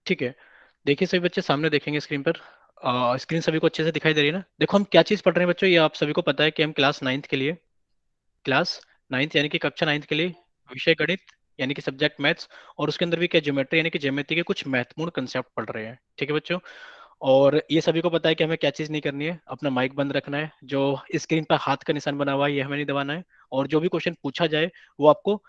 ठीक है। देखिए सभी बच्चे सामने देखेंगे स्क्रीन पर। स्क्रीन सभी को अच्छे से दिखाई दे रही है ना? देखो हम क्या चीज़ पढ़ रहे हैं बच्चों, ये आप सभी को पता है कि हम क्लास नाइन्थ के लिए, क्लास नाइन्थ यानी कि कक्षा नाइन्थ के लिए विषय गणित यानी कि सब्जेक्ट मैथ्स, और उसके अंदर भी क्या ज्योमेट्री यानी कि ज्योमेट्री के कुछ महत्वपूर्ण कंसेप्ट पढ़ रहे हैं। ठीक है बच्चों? और ये सभी को पता है कि हमें क्या चीज़ नहीं करनी है, अपना माइक बंद रखना है, जो स्क्रीन पर हाथ का निशान बना हुआ है ये हमें नहीं दबाना है, और जो भी क्वेश्चन पूछा जाए वो आपको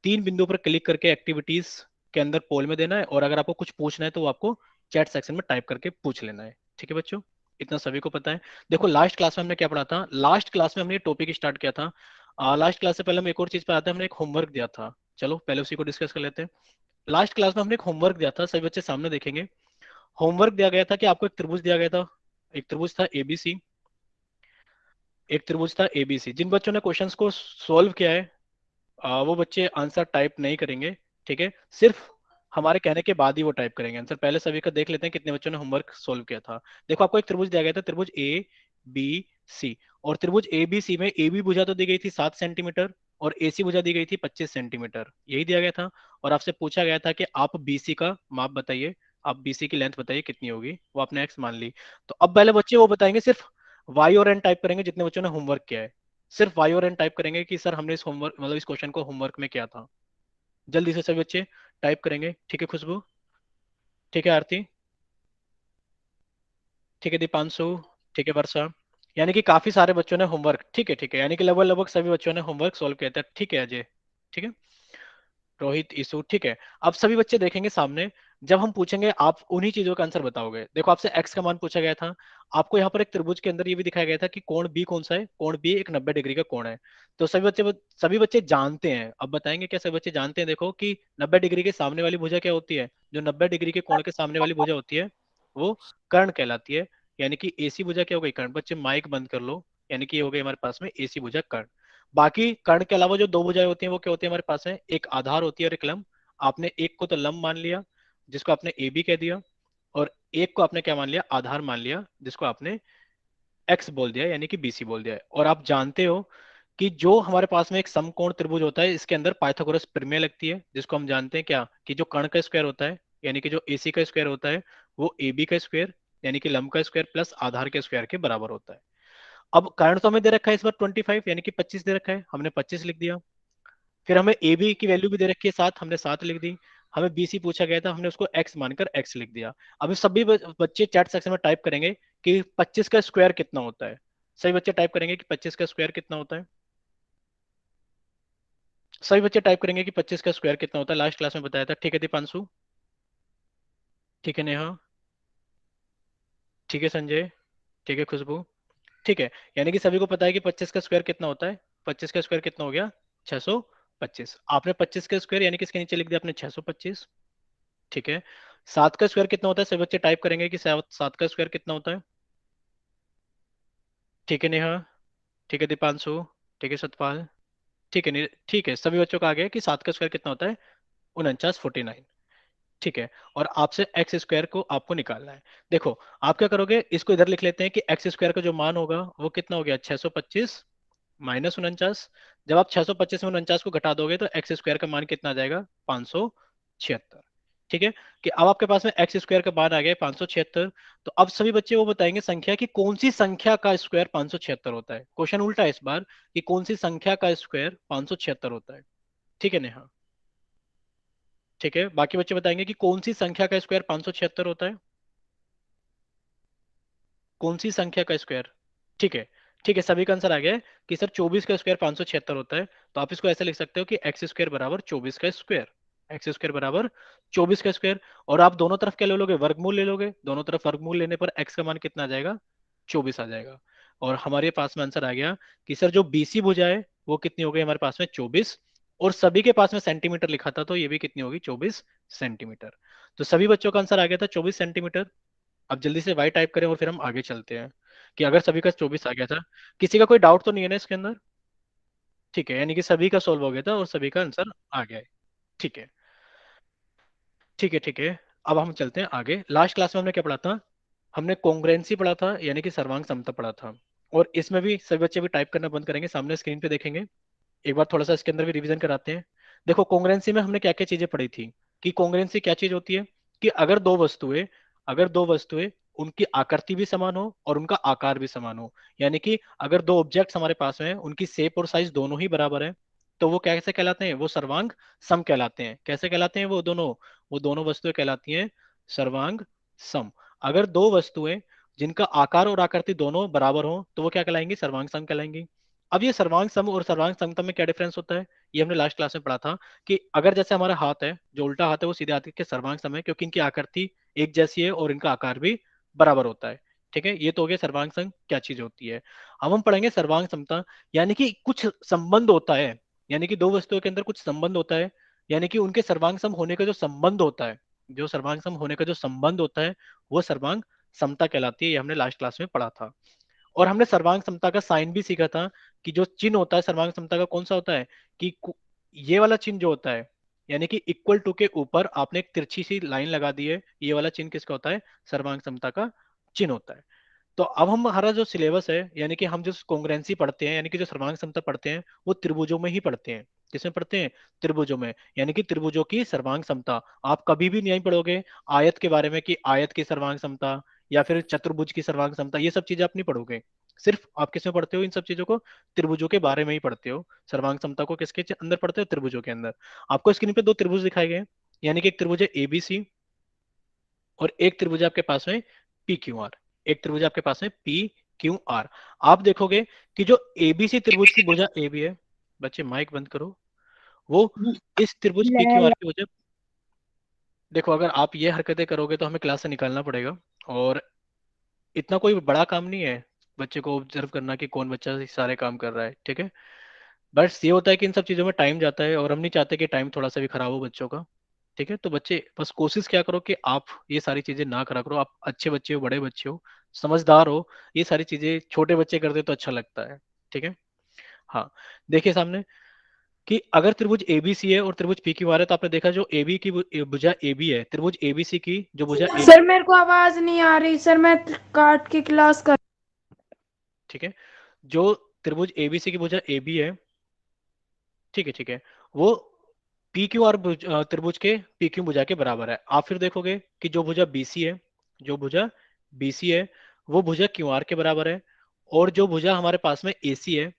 तीन बिंदुओं पर क्लिक करके एक्टिविटीज के अंदर पोल में देना है, और अगर आपको कुछ पूछना है तो वो आपको चैट सेक्शन में टाइप करके पूछ लेना है। ठीक है बच्चों? इतना सभी को पता है। देखो लास्ट क्लास में हमने क्या पढ़ा था, लास्ट क्लास में हमने टॉपिक स्टार्ट किया था। लास्ट क्लास से पहले हम एक और चीज पे आते हैं, हमने एक होमवर्क दिया था। चलो पहले उसी को डिस्कस कर लेते हैं। लास्ट क्लास में हमने एक होमवर्क दिया था, सभी बच्चे सामने देखेंगे। होमवर्क दिया गया था कि आपको एक त्रिभुज दिया गया था। एक त्रिभुज था एबीसी, एक त्रिभुज था एबीसी। जिन बच्चों ने क्वेश्चंस को सोल्व किया है वो बच्चे आंसर टाइप नहीं करेंगे। ठीक है? सिर्फ हमारे कहने के बाद ही वो टाइप करेंगे आंसर। पहले सभी का देख लेते हैं कितने बच्चों ने होमवर्क सोल्व किया था। देखो आपको एक त्रिभुज दिया गया था, त्रिभुज ए बी सी। और त्रिभुज ए बी सी में ए बी भुजा तो दी गई थी 7 सेंटीमीटर, और ए सी भुजा दी गई थी 25 सेंटीमीटर, यही दिया गया था। और आपसे पूछा गया था कि आप बीसी का माप बताइए, आप बीसी की लेंथ बताइए कितनी होगी, वो आपने एक्स मान ली। तो अब पहले बच्चे वो बताएंगे, सिर्फ वाई और एन टाइप करेंगे जितने बच्चों ने होमवर्क किया है। सिर्फ वाई और एन टाइप करेंगे कि सर हमने इस होमवर्क मतलब इस क्वेश्चन को होमवर्क में किया था। जल्दी से सभी बच्चे टाइप करेंगे। ठीक है खुशबू? ठीक है आरती? ठीक है दीपांशु? ठीक है वर्षा? यानी कि काफी सारे बच्चों ने होमवर्क, ठीक है ठीक है, यानी कि लगभग लगभग सभी बच्चों ने होमवर्क सॉल्व किया था। ठीक है अजय? ठीक है। रोहित ईसु? ठीक है। अब सभी बच्चे देखेंगे सामने, जब हम पूछेंगे आप उन्हीं चीजों का आंसर बताओगे। देखो आपसे एक्स का मान पूछा गया था, आपको यहाँ पर एक त्रिभुज के अंदर ये भी दिखाया गया था कि कोण बी कौन सा है, कोण बी एक 90 डिग्री का कोण है। तो सभी बच्चे जानते हैं, अब बताएंगे क्या सभी बच्चे जानते हैं? देखो कि 90 डिग्री के सामने वाली भुजा क्या होती है, जो 90 डिग्री के कोण के सामने वाली भुजा होती है वो कर्ण कहलाती है। यानी कि एसी भुजा क्या हो गई, कर्ण। बच्चे माइक बंद कर लो। यानी कि ये हो गई हमारे पास में एसी भुजा कर्ण। बाकी कर्ण के अलावा जो दो भुजाएं होती हैं वो क्या होती है हमारे पास में, एक आधार होती है और एक लंब। आपने एक को तो लंब मान लिया जिसको आपने ए बी कह दिया, और एक को आपने क्या मान लिया, आधार मान लिया जिसको आपने एक्स बोल दिया यानी कि बीसी बोल दिया है। और आप जानते हो कि जो हमारे पास में एक समकोण त्रिभुज होता है इसके अंदर पाइथागोरस प्रमेय लगती है, जिसको हम जानते हैं क्या, कि जो कर्ण का स्क्वायर होता है यानी कि जो एसी का स्क्वायर होता है वो ए बी का स्क्वायर यानी कि लंब का स्क्वायर प्लस आधार के स्क्वायर के बराबर होता है। अब कर्ण तो हमें दे रखा है इस बार 25 यानी कि 25 दे रखा है, हमने 25 लिख दिया। फिर हमें ए बी की वैल्यू भी दे रखी है 7, हमने 7 लिख दी। हमें बी सी पूछा गया था, हमने उसको एक्स मानकर एक्स लिख दिया। अभी सभी बच्चे चैट सेक्शन में टाइप करेंगे कि 25 का स्क्वायर कितना होता है। सभी बच्चे टाइप करेंगे कि 25 का स्क्वायर कितना होता है। सभी बच्चे टाइप करेंगे कि 25 का स्क्वायर कितना होता है, लास्ट क्लास में बताया था। ठीक है दीपांशु? ठीक है नेहा? ठीक है संजय? ठीक है खुशबू? ठीक है। यानी कि सभी को पता है कि 25 का स्क्वायर कितना होता है। 25 का स्क्वायर कितना हो गया, 625। आपने 25 का स्क्वायर यानी कि इसके नीचे लिख दिया आपने 625। ठीक है। 7 का स्क्वायर कितना होता है, सभी बच्चे टाइप करेंगे कि 7 का स्क्वायर कितना होता है। ठीक है नेहा? ठीक है दीपांशु? ठीक है सतपाल? ठीक है ठीक है, सभी बच्चों का आ गया कि 7 का स्क्वायर कितना होता है, 49। ठीक है। और आपसे एक्स स्क्वायर को आपको निकालना है। देखो आप क्या करोगे, इसको इधर लिख लेते हैं कि एक्स स्क्वायर का जो मान होगा वो कितना हो गया, 625 माइनस 49। जब आप 625 में 49 को घटा दोगे तो एक्स स्क्वायर का मान कितना आ जाएगा, 576। ठीक है? कि अब आपके पास में एक्स स्क्वायर का मान आ गया है 576। तो अब सभी बच्चे वो बताएंगे संख्या की कौन सी संख्या का स्क्वायर 576 होता है। क्वेश्चन उल्टा है इस बार, कि कौन सी संख्या का स्क्वायर 576 होता है। ठीक है नेहा? ठीक है, बाकी बच्चे बताएंगे कि कौन सी संख्या का स्क्वायर 576 होता है। कौन सी संख्या का स्क्वायर? ठीक है। ठीक है, सभी का आंसर आ गया है कि सर 24 का स्क्वायर 576 होता है। तो आप इसको ऐसे लिख सकते हो कि एक्स स्क्वायर बराबर 24 का स्क्वायर। एक्स स्क्वायर बराबर 24 का स्क्वायर। और आप दोनों तरफ क्या ले लोगे, वर्गमूल ले लोगे। दोनों तरफ वर्गमूल लेने पर एक्स का मान कितना आ जाएगा, 24 आ जाएगा। और हमारे पास में आंसर आ गया कि सर जो बीसी भुजा है वो कितनी हो गई हमारे पास में, 24। और सभी के पास में सेंटीमीटर लिखा था तो ये भी कितनी होगी, 24 सेंटीमीटर। तो सभी बच्चों का आंसर आ गया था 24 सेंटीमीटर। अब जल्दी से वाई टाइप करें और फिर हम आगे चलते हैं, कि अगर सभी का 24 आ गया था, किसी का कोई डाउट तो नहीं है ना इसके अंदर? ठीक है, यानी कि सभी का सोल्व हो गया था और सभी का आंसर आ गया है। ठीक है ठीक है ठीक है। अब हम चलते हैं आगे। लास्ट क्लास में हमने क्या पढ़ा था, हमने कॉन्ग्रुएंसी पढ़ा था यानी कि सर्वांग समता पढ़ा था। और इसमें भी सभी बच्चे भी टाइप करना बंद करेंगे, सामने स्क्रीन पे देखेंगे। एक बार थोड़ा सा इसके अंदर भी रिवीजन कराते हैं। देखो कॉन्ग्रुएंसी में हमने क्या क्या चीजें पढ़ी थी। कि कॉन्ग्रुएंसी क्या चीज होती है, कि अगर दो वस्तुएं उनकी आकृति भी समान हो और उनका आकार भी समान हो, यानी कि अगर दो ऑब्जेक्ट्स हमारे पास हैं, उनकी शेप और साइज दोनों ही बराबर है, तो वो कैसे कहलाते हैं, वो सर्वांग सम कहलाते हैं। कैसे कहलाते हैं वो दोनों वस्तुएं कहलाती हैं सर्वांग सम। अगर दो वस्तुएं जिनका आकार और आकृति दोनों बराबर हो तो वो क्या कहलाएंगी, सर्वांग सम कहलाएंगी। अब ये सर्वांग सम और सर्वांग समता में क्या डिफरेंस होता है, ये हमने लास्ट क्लास में पढ़ा था, कि अगर जैसे हमारा हाथ है, जो उल्टा हाथ है वो सीधे हाथ के सर्वांग सम है, क्योंकि इनकी आकृति एक जैसी है और इनका आकार भी बराबर होता है। ठीक है, ये तो हो गया सर्वांग सम क्या चीज होती है। अब हम पढ़ेंगे सर्वांग समता, यानी कि कुछ संबंध होता है, यानी कि दो वस्तुओं के अंदर कुछ संबंध होता है, यानी कि उनके सर्वांग सम होने का जो संबंध होता है, जो सर्वांग सम होने का जो संबंध होता है, वो सर्वांग समता कहलाती है। ये हमने लास्ट क्लास में पढ़ा था। और हमने सर्वांग समता का साइन भी सीखा था, कि जो चिन्ह होता है सर्वांग समता का कौन सा होता है, कि ये वाला चिन्ह जो होता है, यानी कि इक्वल टू के ऊपर आपने एक तिरछी सी लाइन लगा दी है, ये वाला चिन्ह किसका होता है, सर्वांग समता का चिन्ह होता है। तो अब हम हमारा जो सिलेबस है, यानी कि हम जो कॉन्ग्रुएंसी पढ़ते हैं, यानी कि जो सर्वांग समता पढ़ते हैं, वो त्रिभुजों में ही पढ़ते हैं। किसमें पढ़ते हैं, त्रिभुजों में, यानी कि त्रिभुजों की सर्वांग समता। आप कभी भी नहीं पढ़ोगे आयत के बारे में, कि आयत की सर्वांग समता या फिर चतुर्भुज की सर्वांग समता, ये सब चीजें आप नहीं पढ़ोगे। सिर्फ आप किसमें पढ़ते हो इन सब चीजों को, त्रिभुजों के बारे में ही पढ़ते हो। सर्वांग समता को किसके अंदर पढ़ते हो, त्रिभुजों के अंदर। आपको स्क्रीन पे दो त्रिभुज दिखाए गए हैं, यानी कि एक त्रिभुज है एबीसी और एक त्रिभुज आपके पास में पी क्यू आर। एक त्रिभुज आपके पास में पी क्यू आर। आप देखोगे कि जो एबीसी त्रिभुज की भुजा ए बी है, बच्चे माइक बंद करो, वो इस त्रिभुज पी क्यू आर की भुजा, देखो अगर आप ये हरकतें करोगे तो हमें क्लास से निकालना पड़ेगा। और इतना कोई बड़ा काम नहीं है बच्चे को ऑब्जर्व करना कि कौन बच्चा ये सारे काम कर रहा है, ठीक है। बस ये होता है कि इन सब चीजों में टाइम जाता है, और हम नहीं चाहते कि टाइम थोड़ा सा भी खराब हो बच्चों का। ठीक है, तो बच्चे बस कोशिश क्या करो कि आप ये सारी चीजें ना करा करो। आप अच्छे बच्चे हो, बड़े बच्चे हो, समझदार हो, ये सारी चीजें छोटे बच्चे करते तो अच्छा लगता है। ठीक है। हाँ, देखिए सामने, कि अगर त्रिभुज एबीसी है और त्रिभुज पी क्यू आर है, तो आपने देखा जो एबी की भुजा एबी है, त्रिभुज एबीसी की जो भुजा एबी, सर मेरे को आवाज नहीं आ रही सर, मैं काट के क्लास कर। ठीक है, जो त्रिभुज एबीसी की भुजा एबी है, ठीक है, ठीक है, वो पी क्यू आर त्रिभुज के पी क्यू भुजा के बराबर है। आप फिर देखोगे कि जो भुजा बीसी है, जो भुजा बीसी है, वो भुजा क्यू आर के बराबर है। और जो भुजा हमारे पास में एसी है,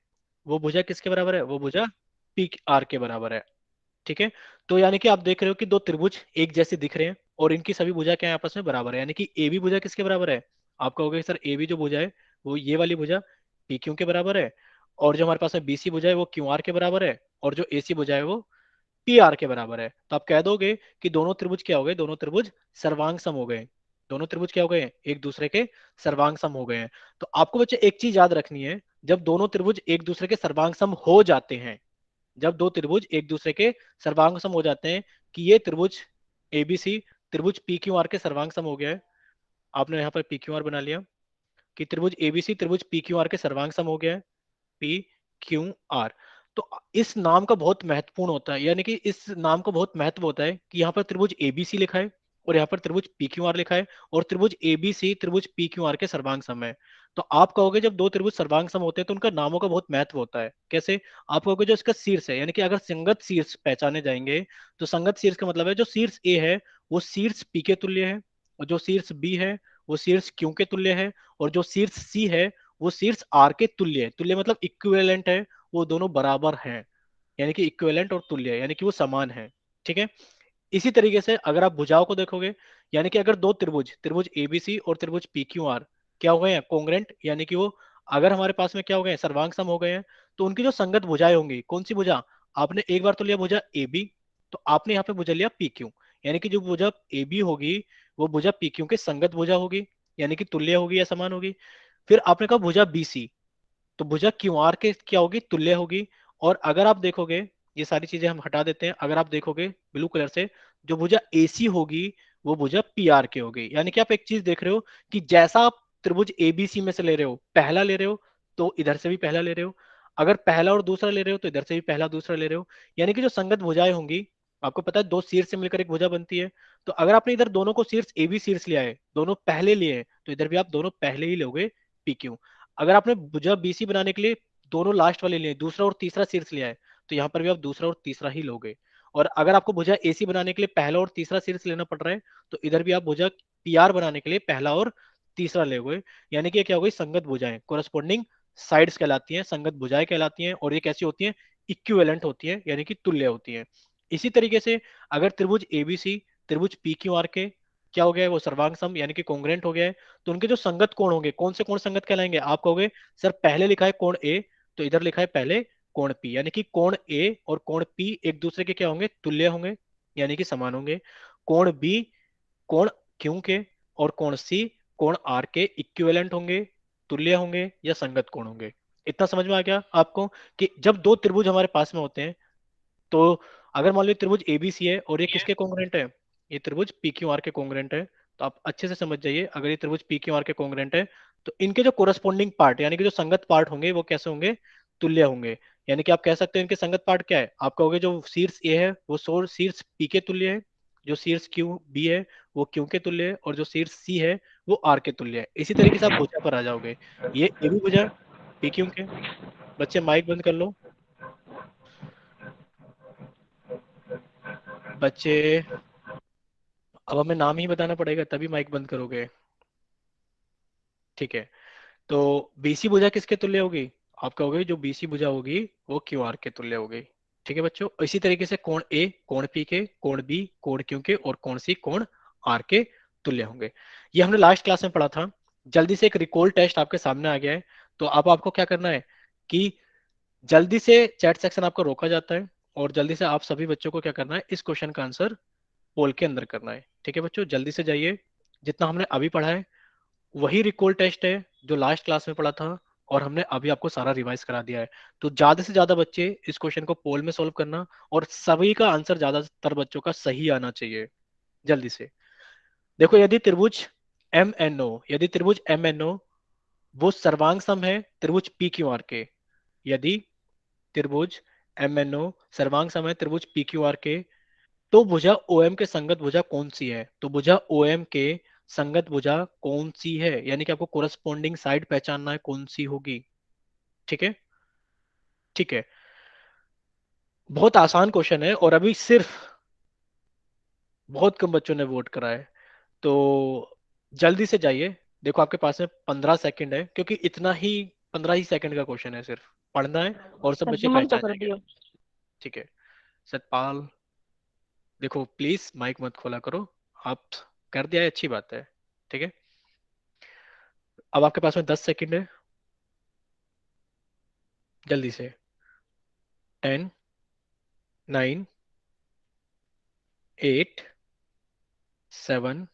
वो भुजा किसके बराबर है, वो भुजा पी आर के बराबर है। ठीक है, तो यानी कि आप देख रहे हो कि दो त्रिभुज एक जैसे दिख रहे हैं और इनकी सभी भुजा क्या है, आपस में बराबर है। यानी कि ए बी भुजा किसके बराबर है, आप कहोगे सर ए बी जो भुजा है वो ये वाली भुजा पी क्यू के बराबर है, और जो हमारे पास में बीसी भुजा है वो क्यू आर के बराबर है, और जो एसी भुजा है वो पी आर के बराबर है। तो आप कह दोगे कि दोनों त्रिभुज क्या हो गए, दोनों त्रिभुज सर्वांग सम हो गए। दोनों त्रिभुज क्या हो गए, एक दूसरे के सर्वांग सम हो गए हैं। तो आपको बच्चे एक चीज याद रखनी है, जब दोनों त्रिभुज एक दूसरे के सर्वांग सम हो जाते हैं, जब दो त्रिभुज एक दूसरे के सर्वांग सम हो जाते हैं, कि ये त्रिभुज एबीसी त्रिभुज पी क्यू आर के सर्वांग सम हो गया है, आपने यहाँ पर पी क्यू आर बना लिया, कि त्रिभुज एबीसी त्रिभुज पी क्यू आर के सर्वांग सम हो गया है, पी क्यू आर। तो इस नाम का बहुत महत्वपूर्ण होता है, यानी कि इस नाम का बहुत महत्व होता है, कि यहाँ पर त्रिभुज एबीसी लिखा है और यहाँ पर त्रिभुज पी क्यू आर लिखा है, और त्रिभुज एबीसी त्रिभुज पी क्यू आर के सर्वांग सम है। तो आप कहोगे जब दो त्रिभुज सर्वांग सम होते हैं तो उनका नामों का बहुत महत्व होता है। कैसे, आप कहोगे जो इसका शीर्ष है, यानी कि अगर संगत शीर्ष पहचाने जाएंगे, तो संगत शीर्ष का मतलब है जो शीर्ष ए है वो शीर्ष पी के तुल्य है, और जो शीर्ष बी है वो शीर्ष क्यू के तुल्य है, और जो शीर्ष सी है वो शीर्ष आर के तुल्य है। तुल्य मतलब इक्विवेलेंट है, वो दोनों बराबर हैं, यानी कि इक्विवेलेंट और तुल्य यानी कि वो समान है। ठीक है, इसी तरीके से अगर आप भुजाओं को देखोगे, यानी कि अगर दो त्रिभुज त्रिभुज एबीसी और त्रिभुज पी क्यू आर क्या हो गए हैं, कोंग्रेंट, यानी कि वो अगर हमारे पास में क्या हो गए हैं, सर्वांग सम हो गए हैं, तो उनकी जो संगत भुजाएं होंगी, कौन सी भुजा, आपने एक बार तो लिया भुजा ए बी, तो आपने यहाँ पे भुजा लिया पी क्यू, यानी कि जो भुजा ए बी होगी वो भुजा पी क्यू के संगत भुजा होगी, यानी कि तुल्य होगी या समान होगी। फिर आपने कहा भुजा बी सी, तो भुजा क्यू आर के क्या होगी, तुल्य होगी। और अगर आप देखोगे, ये सारी चीजें हम हटा देते हैं, अगर आप देखोगे ब्लू कलर से, जो भुजा एसी होगी वो भुजा पी आर के होगी। यानी कि आप एक चीज देख रहे हो, कि जैसा आप त्रिभुज एबीसी में से ले रहे हो, पहला ले रहे हो तो इधर से भी पहला ले रहे हो, अगर पहला और दूसरा ले रहे हो तो इधर से भी पहला दूसरा ले रहे हो। यानी कि जो संगत भुजाएं होंगी, आपको पता है दो शीर्ष से मिलकर एक भुजा बनती है, तो अगर आपने इधर दोनों को शीर्ष ए बी शीर्ष लिया है, दोनों पहले लिए हैं, तो इधर भी आप दोनों पहले ही लोगे पी क्यू। अगर आपने भुजा बीसी बनाने के लिए दोनों लास्ट वाले लिए, दूसरा और तीसरा शीर्ष लिया है, तो यहाँ पर भी आप दूसरा और तीसरा ही लोगे। और अगर आपको भुजा एसी बनाने के लिए पहला और तीसरा शीर्ष लेना पड़ रहा है, तो इधर भी आप भुजा पीआर बनाने के लिए पहला और तीसरा ले गए। यानी कि ये क्या हो गई, संगत भुजाएं, कोरस्पोंडिंग साइड्स कहलाती हैं, संगत भुजाएं कहलाती हैं। और ये कैसी होती हैं, इक्विवेलेंट होती हैं, यानी कि तुल्य होती हैं। इसी तरीके से अगर त्रिभुज एबीसी, त्रिभुज पी क्यू आर के क्या हो गया है, वो सर्वांग सम यानी कि कॉन्ग्रेंट हो गया है। तो उनके जो संगत कोण होंगे, कौन से कोण संगत कहलाएंगे, आप कहोगे सर पहले लिखा है कोण ए, तो इधर लिखा है पहले कोण पी, यानी कि कोण ए और कोण पी एक दूसरे के क्या होंगे, तुल्य होंगे, यानी कि समान होंगे। कोण बी कोण क्यू के और कोण सी कोण आर के इक्विवेलेंट होंगे, तुल्य होंगे या संगत कोण होंगे। इतना समझ में आ गया आपको कि जब दो त्रिभुज हमारे पास में होते हैं, तो अगर मान लो त्रिभुज एबीसी है और ये किसके कॉन्ग्रेंट है, ये त्रिभुज पी क्यू आर के कॉन्ग्रेंट है, तो आप अच्छे से समझ जाइए, अगर ये त्रिभुज पी क्यू आर के कॉन्ग्रेंट है, तो इनके जो कोरस्पोंडिंग पार्ट यानी कि जो संगत पार्ट होंगे वो कैसे होंगे, तुल्य होंगे। यानी कि आप कह सकते हैं इनके संगत पार्ट क्या है, आप कहोगे जो शीर्ष ए है वो शीर्ष पी के तुल्य है, जो शीर्ष क्यू बी है वो क्यू के तुल्य है, और जो शीर्ष सी है वो आर के तुल्य है। इसी तरीके से आप भुजा पर आ जाओगे, ये ए भी भुजा पी क्यू के। बच्चे माइक बंद कर लो, बच्चे अब हमें नाम ही बताना पड़ेगा तभी माइक बंद करोगे, ठीक है। तो बीसी भुजा किसके तुल्य होगी, आप कहोगे जो बीसी भुजा होगी वो क्यू आर के तुल्य होगी। ठीक है बच्चों, इसी तरीके से कोण ए कोण पी के, कोण बी कोण क्यू के, और कोण सी कोण आर के तुल्य होंगे। ये हमने लास्ट क्लास में पढ़ा था। जल्दी से एक रिकॉल टेस्ट आपके सामने आ गया है, तो अब आपको क्या करना है कि जल्दी से चैट सेक्शन आपको रोका जाता है, और जल्दी से आप सभी बच्चों को क्या करना है, इस क्वेश्चन का आंसर पोल के अंदर करना है। ठीक है बच्चों, जल्दी से जाइए, जितना हमने अभी पढ़ा है वही रिकॉल टेस्ट है जो लास्ट क्लास में पढ़ा था, और हमने अभी आपको सारा रिवाइज करा दिया है। तो ज्यादा से ज्यादा बच्चे इस क्वेश्चन को पोल में सॉल्व करना, और सभी का आंसर ज्यादातर बच्चों का सही आना चाहिए, जल्दी से। देखो, यदि त्रिभुज एम एन ओ वो सर्वांग सम है त्रिभुज पी क्यू आर के, यदि त्रिभुज एम एन ओ सर्वांग सम है त्रिभुज पी क्यू आर के, तो भुजा ओएम के संगत भुजा कौन सी है, तो भुजा ओएम के संगत भुजा कौन सी है, यानी कि आपको कोरस्पोंडिंग साइड पहचानना है कौन सी होगी। ठीक है, ठीक है, बहुत आसान क्वेश्चन है, और अभी सिर्फ बहुत कम बच्चों ने वोट करा है। तो जल्दी से जाइए, देखो आपके पास में 15 सेकंड है, क्योंकि इतना ही 15 ही सेकंड का क्वेश्चन है, सिर्फ पढ़ना है और सब बच्चे तर्जुमन तो पहचान कर जाएंगे। दियो। ठीक है, सतपाल, देखो प्लीज माइक मत खोला करो, आप कर दिया है अच्छी बात है। ठीक है, अब आपके पास में 10 सेकंड है, जल्दी से। 10, 9, 8, 7,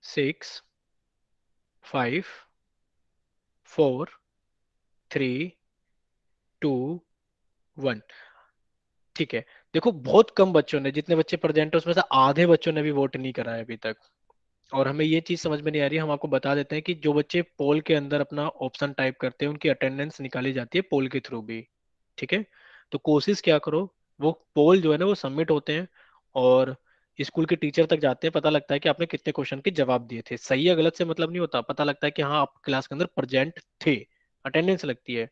6, 5, 4, 3, 2, 1। ठीक है, देखो बहुत कम बच्चों ने, जितने बच्चे प्रेजेंट है उसमें से आधे बच्चों ने भी वोट नहीं करा है अभी तक। और हमें ये चीज समझ में नहीं आ रही है, हम आपको बता देते हैं कि जो बच्चे पोल के अंदर अपना ऑप्शन टाइप करते हैं उनकी अटेंडेंस निकाली जाती है पोल के थ्रू भी। ठीक है, तो कोशिश क्या करो, वो पोल जो है ना वो सबमिट होते हैं, और स्कूल के टीचर तक जाते हैं, पता लगता है कि आपने कितने क्वेश्चन के जवाब दिए थे। सही या गलत से मतलब नहीं होता, पता लगता है कि हाँ आप क्लास के अंदर प्रेजेंट थे, अटेंडेंस लगती है।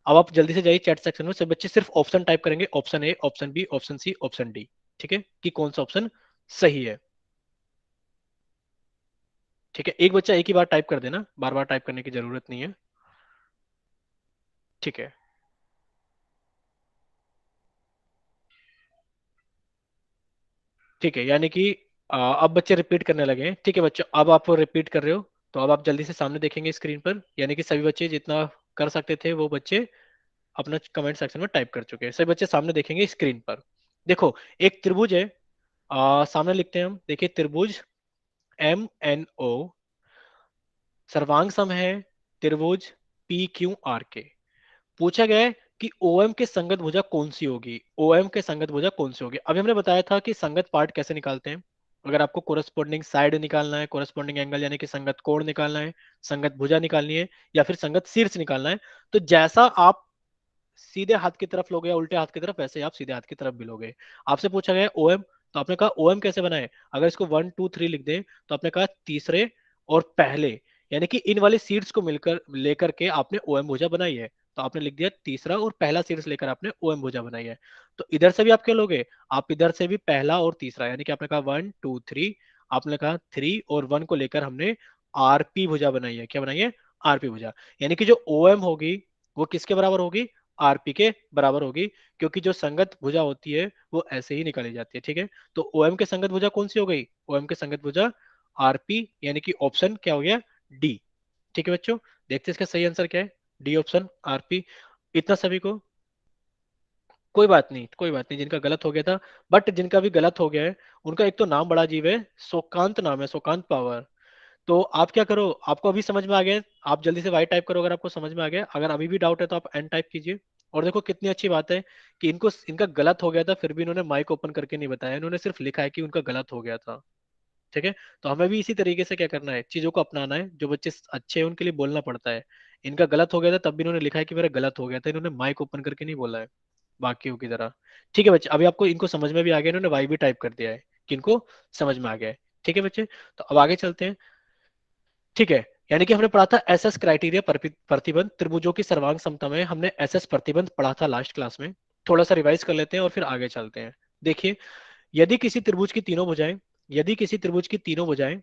अब आप जल्दी से जाइए चैट सेक्शन में, सब बच्चे सिर्फ ऑप्शन टाइप करेंगे, option A, option B, option C, option D. ठीक है, कि कौन सा ऑप्शन सही है। ठीक है, एक बच्चा एक ही बार टाइप कर देना, बार बार टाइप करने की जरूरत नहीं है। ठीक है, ठीक है, यानी कि अब बच्चे रिपीट करने लगे हैं। ठीक है बच्चों, अब आप रिपीट कर रहे हो, तो अब आप जल्दी से सामने देखेंगे स्क्रीन पर, यानी कि सभी बच्चे जितना कर सकते थे वो बच्चे अपना कमेंट सेक्शन में टाइप कर चुके हैं। सभी बच्चे सामने देखेंगे स्क्रीन पर। देखो, एक त्रिभुज है, सामने लिखते हैं हम, देखिए त्रिभुज एम एन ओ सर्वांग सम है त्रिभुज पी क्यू आर के। पूछा गया है कि ओएम के संगत भुजा कौन सी होगी, ओएम के संगत भुजा कौन सी होगी। अभी हमने बताया था कि संगत पार्ट कैसे निकालते हैं। अगर आपको कोरस्पोंडिंग साइड निकालना है, कोरस्पोंडिंग एंगल यानी कि संगत कोण निकालना है, संगत भुजा निकालनी है, या फिर संगत शीर्ष निकालना है, तो जैसा आप सीधे हाथ की तरफ लोगे या उल्टे हाथ की तरफ, वैसे ही आप सीधे हाथ की तरफ भी लोगे। आपसे पूछा गया ओएम, तो आपने कहा ओएम कैसे बनाए, अगर इसको 1 2 3 लिख दें, तो आपने कहा तीसरे और पहले, यानी कि इन वाले सीड्स को मिलकर लेकर के आपने ओएम भुजा बनाई है। तो आपने लिख दिया तीसरा, और पहला शीर्ष लेकर आपने ओ एम भुजा बनाई है। तो इधर से भी आप क्या लोगे, आप इधर से भी पहला और तीसरा, यानी कि आपने कहा 1 2 3, आपने कहा 3 और 1 को लेकर हमने आरपी भुजा बनाई है। क्या बनाई है, आरपी भुजा। यानी कि जो ओ एम होगी वो किसके बराबर होगी, आरपी के बराबर होगी, क्योंकि जो संगत भुजा होती है वो ऐसे ही निकाली जाती है। ठीक है, तो ओएम के संगत भुजा कौन सी हो गई, ओएम के संगत भुजा आरपी, यानी कि ऑप्शन क्या हो गया, डी। ठीक है बच्चों, देखते हैं इसका सही आंसर क्या है, डी ऑप्शन आरपी। इतना सभी को, कोई बात नहीं, कोई बात नहीं, जिनका गलत हो गया था, बट जिनका भी गलत हो गया है उनका एक तो नाम बड़ा अजीब है, शोकांत नाम है, शोकांत पावर। तो आप क्या करो, आपको अभी समझ में आ गया, आप जल्दी से वाई टाइप करो अगर आपको समझ में आ गया, अगर अभी भी डाउट है तो आप एन टाइप कीजिए। और देखो कितनी अच्छी बात है कि इनको, इनका गलत हो गया था फिर भी इन्होंने माइक ओपन करके नहीं बताया, इन्होंने सिर्फ लिखा है कि उनका गलत हो गया था। ठीक है, तो हमें भी इसी तरीके से क्या करना है, चीजों को अपनाना है, जो बच्चे अच्छे हैं उनके लिए बोलना पड़ता है। इनका गलत हो गया था तब भी इन्होंने लिखा है कि मेरा गलत हो गया था, इन्होंने माइक ओपन करके नहीं बोला है बाकियों की तरह। ठीक है बच्चे, अभी आपको इनको समझ में भी आ गया, इन्होंने वाई भी टाइप कर दिया है कि इनको समझ में आ गया है। ठीक है बच्चे, तो अब आगे चलते हैं। ठीक है, यानी कि हमने पढ़ा था एसएस क्राइटेरिया, प्रतिबंध त्रिभुजों की सर्वांग समता में, हमने एसएस प्रतिबंध पढ़ा था लास्ट क्लास में। थोड़ा सा रिवाइज कर लेते हैं और फिर आगे चलते हैं। देखिए, यदि किसी त्रिभुज की तीनों भुजाएं, यदि किसी त्रिभुज की तीनों भुजाएं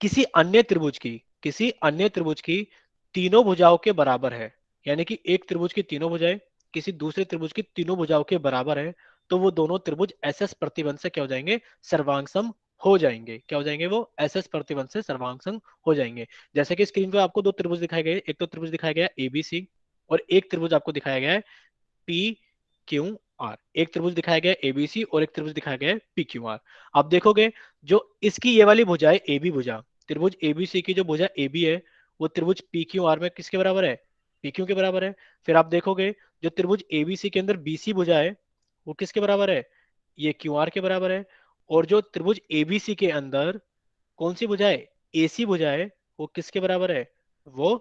किसी अन्य त्रिभुज की, किसी अन्य त्रिभुज की तीनों भुजाओं के बराबर है, यानी कि एक त्रिभुज की तीनों भुजाएं किसी दूसरे त्रिभुज की तीनों भुजाओं के बराबर है, तो वो दोनों त्रिभुज एस एस प्रतिबंध से क्या हो जाएंगे, सर्वांगसम हो जाएंगे। क्या हो जाएंगे वो, एस एस प्रतिबंध से सर्वांगसम हो जाएंगे। जैसे कि स्क्रीन पे आपको दो त्रिभुज दिखाए गए, एक तो त्रिभुज दिखाया गया एबीसी, और एक त्रिभुज आपको दिखाया गया है पी क्यू आर। एक त्रिभुज दिखाया गया है एबीसी और एक त्रिभुज दिखाया गया है पी क्यू आर। आप देखोगे जो इसकी ये वाली भुजा है ए बी भुजा, त्रिभुज एबीसी की जो भुजा ए बी है वो त्रिभुज पी क्यू आर में किसके बराबर है, पी क्यू के बराबर है। फिर आप देखोगे जो त्रिभुज एबीसी के अंदर बीसी भुजा है वो किसके बराबर है, ये क्यू आर के बराबर है। और जो त्रिभुज एबीसी के अंदर कौन सी भुजा है, एसी भुजा है, वो किसके बराबर है, वो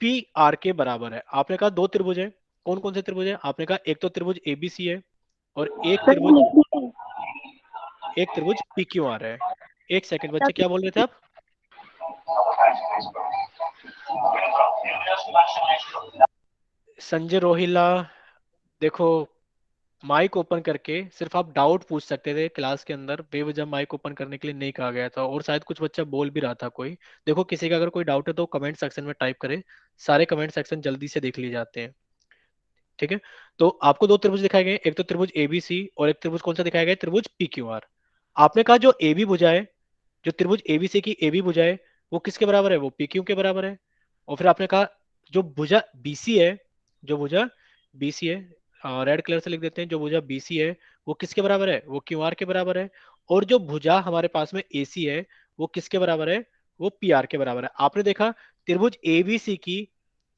पी आर के बराबर है। आपने कहा दो त्रिभुज है, कौन कौन से त्रिभुज है, आपने कहा एक तो त्रिभुज एबीसी है, और एक सर त्रिभुज, लिख लीजिए। एक त्रिभुज पी क्यू आर है। एक सेकंड बच्चे, क्या बोल रहे थे आप, संजय रोहिला। देखो, माइक ओपन करके सिर्फ आप डाउट पूछ सकते थे क्लास के अंदर, बेवजह माइक ओपन करने के लिए नहीं कहा गया था, और शायद कुछ बच्चा बोल भी रहा था कोई। देखो किसी का अगर कोई डाउट है तो कमेंट सेक्शन में टाइप करे, सारे कमेंट सेक्शन जल्दी से देख लिए जाते हैं। ठीक है, तो आपको दो त्रिभुज दिखाए गए, एक तो त्रिभुज एबीसी और एक त्रिभुज कौन सा दिखाया गया है, त्रिभुज पी क्यू आर। आपने कहा जो ए बी भुजा है, जो त्रिभुज एबीसी की ए बी भुजा है वो किसके बराबर है, वो पी क्यू के बराबर है। और फिर आपने कहा जो भुजा बीसी है, जो भुजा बीसी है, रेड कलर से लिख देते हैं, जो भुजा बीसी है वो किसके बराबर है, वो क्यू आर के बराबर है। और जो भुजा हमारे पास में एसी है वो किसके बराबर है, वो पी आर के बराबर है। आपने देखा त्रिभुज एबीसी की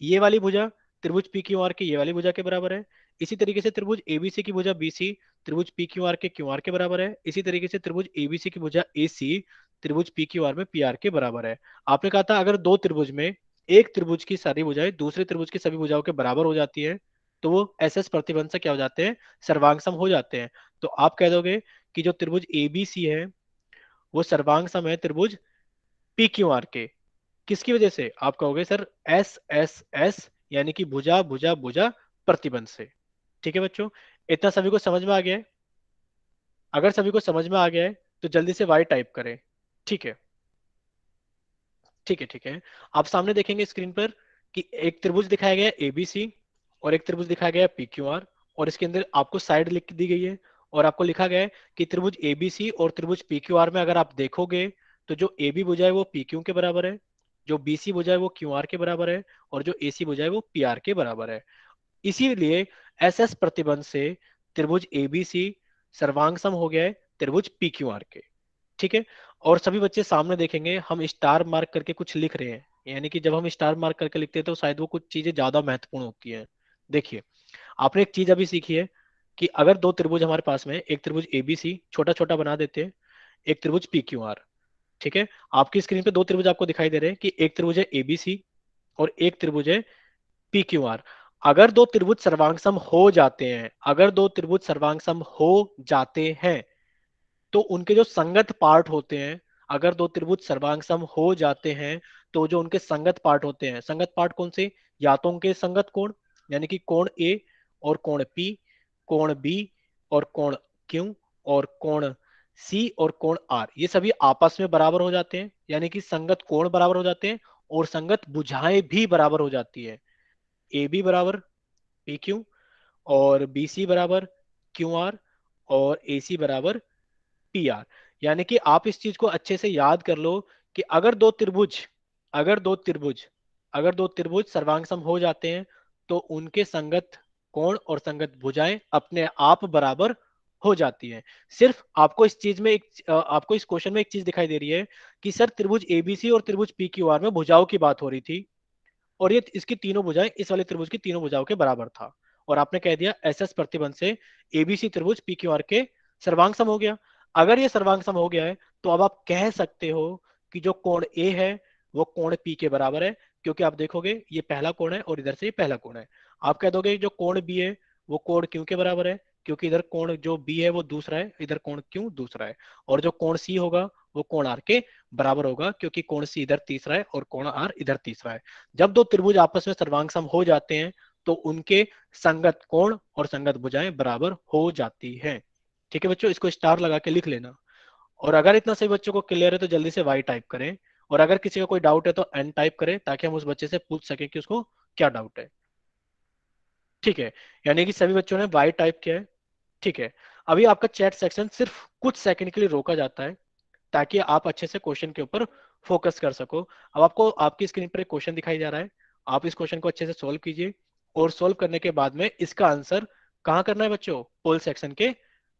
ये वाली भुजा त्रिभुज पी क्यू आर की ये वाली भुजा के बराबर है। इसी तरीके से त्रिभुज एबीसी की भुजा बीसी त्रिभुज पी क्यू आर के बराबर है। इसी तरीके से त्रिभुज एबीसी की भुजा एसी त्रिभुज पी क्यू आर में पी आर के बराबर है। आपने कहा था अगर दो त्रिभुज में एक त्रिभुज की सारी भुजाएं दूसरे त्रिभुज की सभी भुजाओं के बराबर हो जाती है तो वो एस एस प्रतिबंध से क्या हो जाते हैं, सर्वांग सम हो जाते हैं। तो आप कह दोगे कि जो त्रिभुज एबीसी है वो सर्वांग सम है त्रिभुज पी क्यू आर के, किसकी वजह से, आप कहोगे सर एस एस एस, यानी कि भुजा भुजा भुजा प्रतिबंध से। ठीक है बच्चों, इतना सभी को समझ में आ गया है, अगर सभी को समझ में आ गया है तो जल्दी से वाई टाइप करें। ठीक है, ठीक है, ठीक है। आप सामने देखेंगे स्क्रीन पर कि एक त्रिभुज दिखाया गया है एबीसी और एक त्रिभुज दिखाया गया है पी क्यू आर, और इसके अंदर आपको साइड लिख दी गई है, और आपको लिखा गया है कि त्रिभुज एबीसी और त्रिभुज पी क्यू आर में अगर आप देखोगे तो जो ए बी भुजा है वो पी क्यू के बराबर है, जो बीसी भुजा है वो क्यू आर के बराबर है, और जो एसी भुजा है वो पी आर के बराबर है। इसीलिए एस एस प्रतिबंध से त्रिभुज एबीसी सर्वांग सम हो गया है त्रिभुज पी क्यू आर के। ठीक है, और सभी बच्चे सामने देखेंगे हम स्टार मार्क करके कुछ लिख रहे हैं, यानी कि जब हम स्टार मार्क करके लिखते हैं तो शायद वो कुछ चीजें ज्यादा महत्वपूर्ण होती हैं। देखिए, आपने एक चीज अभी सीखी है कि अगर दो त्रिभुज हमारे पास में, एक त्रिभुज एबीसी छोटा छोटा बना देते हैं, एक त्रिभुज पी क्यू आर। ठीक है, आपकी स्क्रीन पे दो त्रिभुज आपको दिखाई दे रहे हैं कि एक त्रिभुज है एबीसी और एक त्रिभुज है पी क्यू आर। अगर दो त्रिभुज सर्वांग हो जाते हैं, अगर दो त्रिभुज सर्वांग हो जाते हैं तो उनके जो संगत पार्ट होते हैं, अगर दो त्रिभुज सर्वांग हो जाते हैं तो जो उनके संगत पार्ट होते हैं, संगत पार्ट कौन से, या तो उनके संगत कोण, यानी कि कोण ए और कोण पी, कोण बी और कोण क्यू, और कोण सी और कोण आर, ये सभी आपस में बराबर हो जाते हैं, यानी कि संगत कोण बराबर हो जाते हैं और संगत भुजाएं भी बराबर हो जाती है। ए बी बराबर पी क्यू, और बी सी बराबर क्यू आर, और ए सी बराबर पी आर। यानी कि आप इस चीज को अच्छे से याद कर लो कि अगर दो त्रिभुज अगर दो त्रिभुज सर्वांग हो जाते हैं तो उनके संगत कोण और संगत भुजाएं अपने आप बराबर हो जाती हैं। सिर्फ आपको इस चीज में आपको इस क्वेश्चन में एक चीज दिखाई दे रही है कि सर त्रिभुज एबीसी और त्रिभुज पी क्यू आर में भुजाओं की बात हो रही थी, और ये इसकी तीनों भुजाएं इस वाले त्रिभुज की तीनों भुजाओं के बराबर था, और आपने कह दिया एस एस प्रतिबंध से एबीसी त्रिभुज पी क्यू आर के सर्वांग सम हो गया। अगर ये सर्वांग सम हो गया है तो अब आप कह सकते हो कि जो कोण ए है वो कोण पी के बराबर है, क्योंकि आप देखोगे ये पहला कोण है और इधर से ये पहला कोण है। आप कह दोगे जो कोण बी है वो कोण क्यू के बराबर है, क्योंकि इधर कोण जो बी है वो दूसरा है, इधर कोण क्यू दूसरा है। और जो कोण सी होगा वो कोण आर के बराबर होगा, क्योंकि कोण सी इधर तीसरा है और कोण आर इधर तीसरा है। जब दो त्रिभुज आपस में सर्वांग सम हो जाते हैं तो उनके संगत कोण और संगत भुजाएं बराबर हो जाती हैं। ठीक है बच्चों, इसको स्टार लगा के लिख लेना। और अगर इतना सही बच्चों को क्लियर है तो जल्दी से वाई टाइप करें, और अगर किसी का कोई डाउट है तो एन टाइप करें, ताकि हम उस बच्चे से पूछ सकें कि उसको क्या डाउट है। ठीक है, यानी कि सभी बच्चों ने वाई टाइप किया है। ठीक है, अभी आपका चैट सेक्शन सिर्फ कुछ सेकंड के लिए रोका जाता है, ताकि आप अच्छे से क्वेश्चन के ऊपर फोकस कर सको। अब आपको आपकी स्क्रीन पर एक क्वेश्चन दिखाई जा रहा है, आप इस क्वेश्चन को अच्छे से सोल्व कीजिए, और सोल्व करने के बाद में इसका आंसर कहाँ करना है बच्चों, पोल सेक्शन के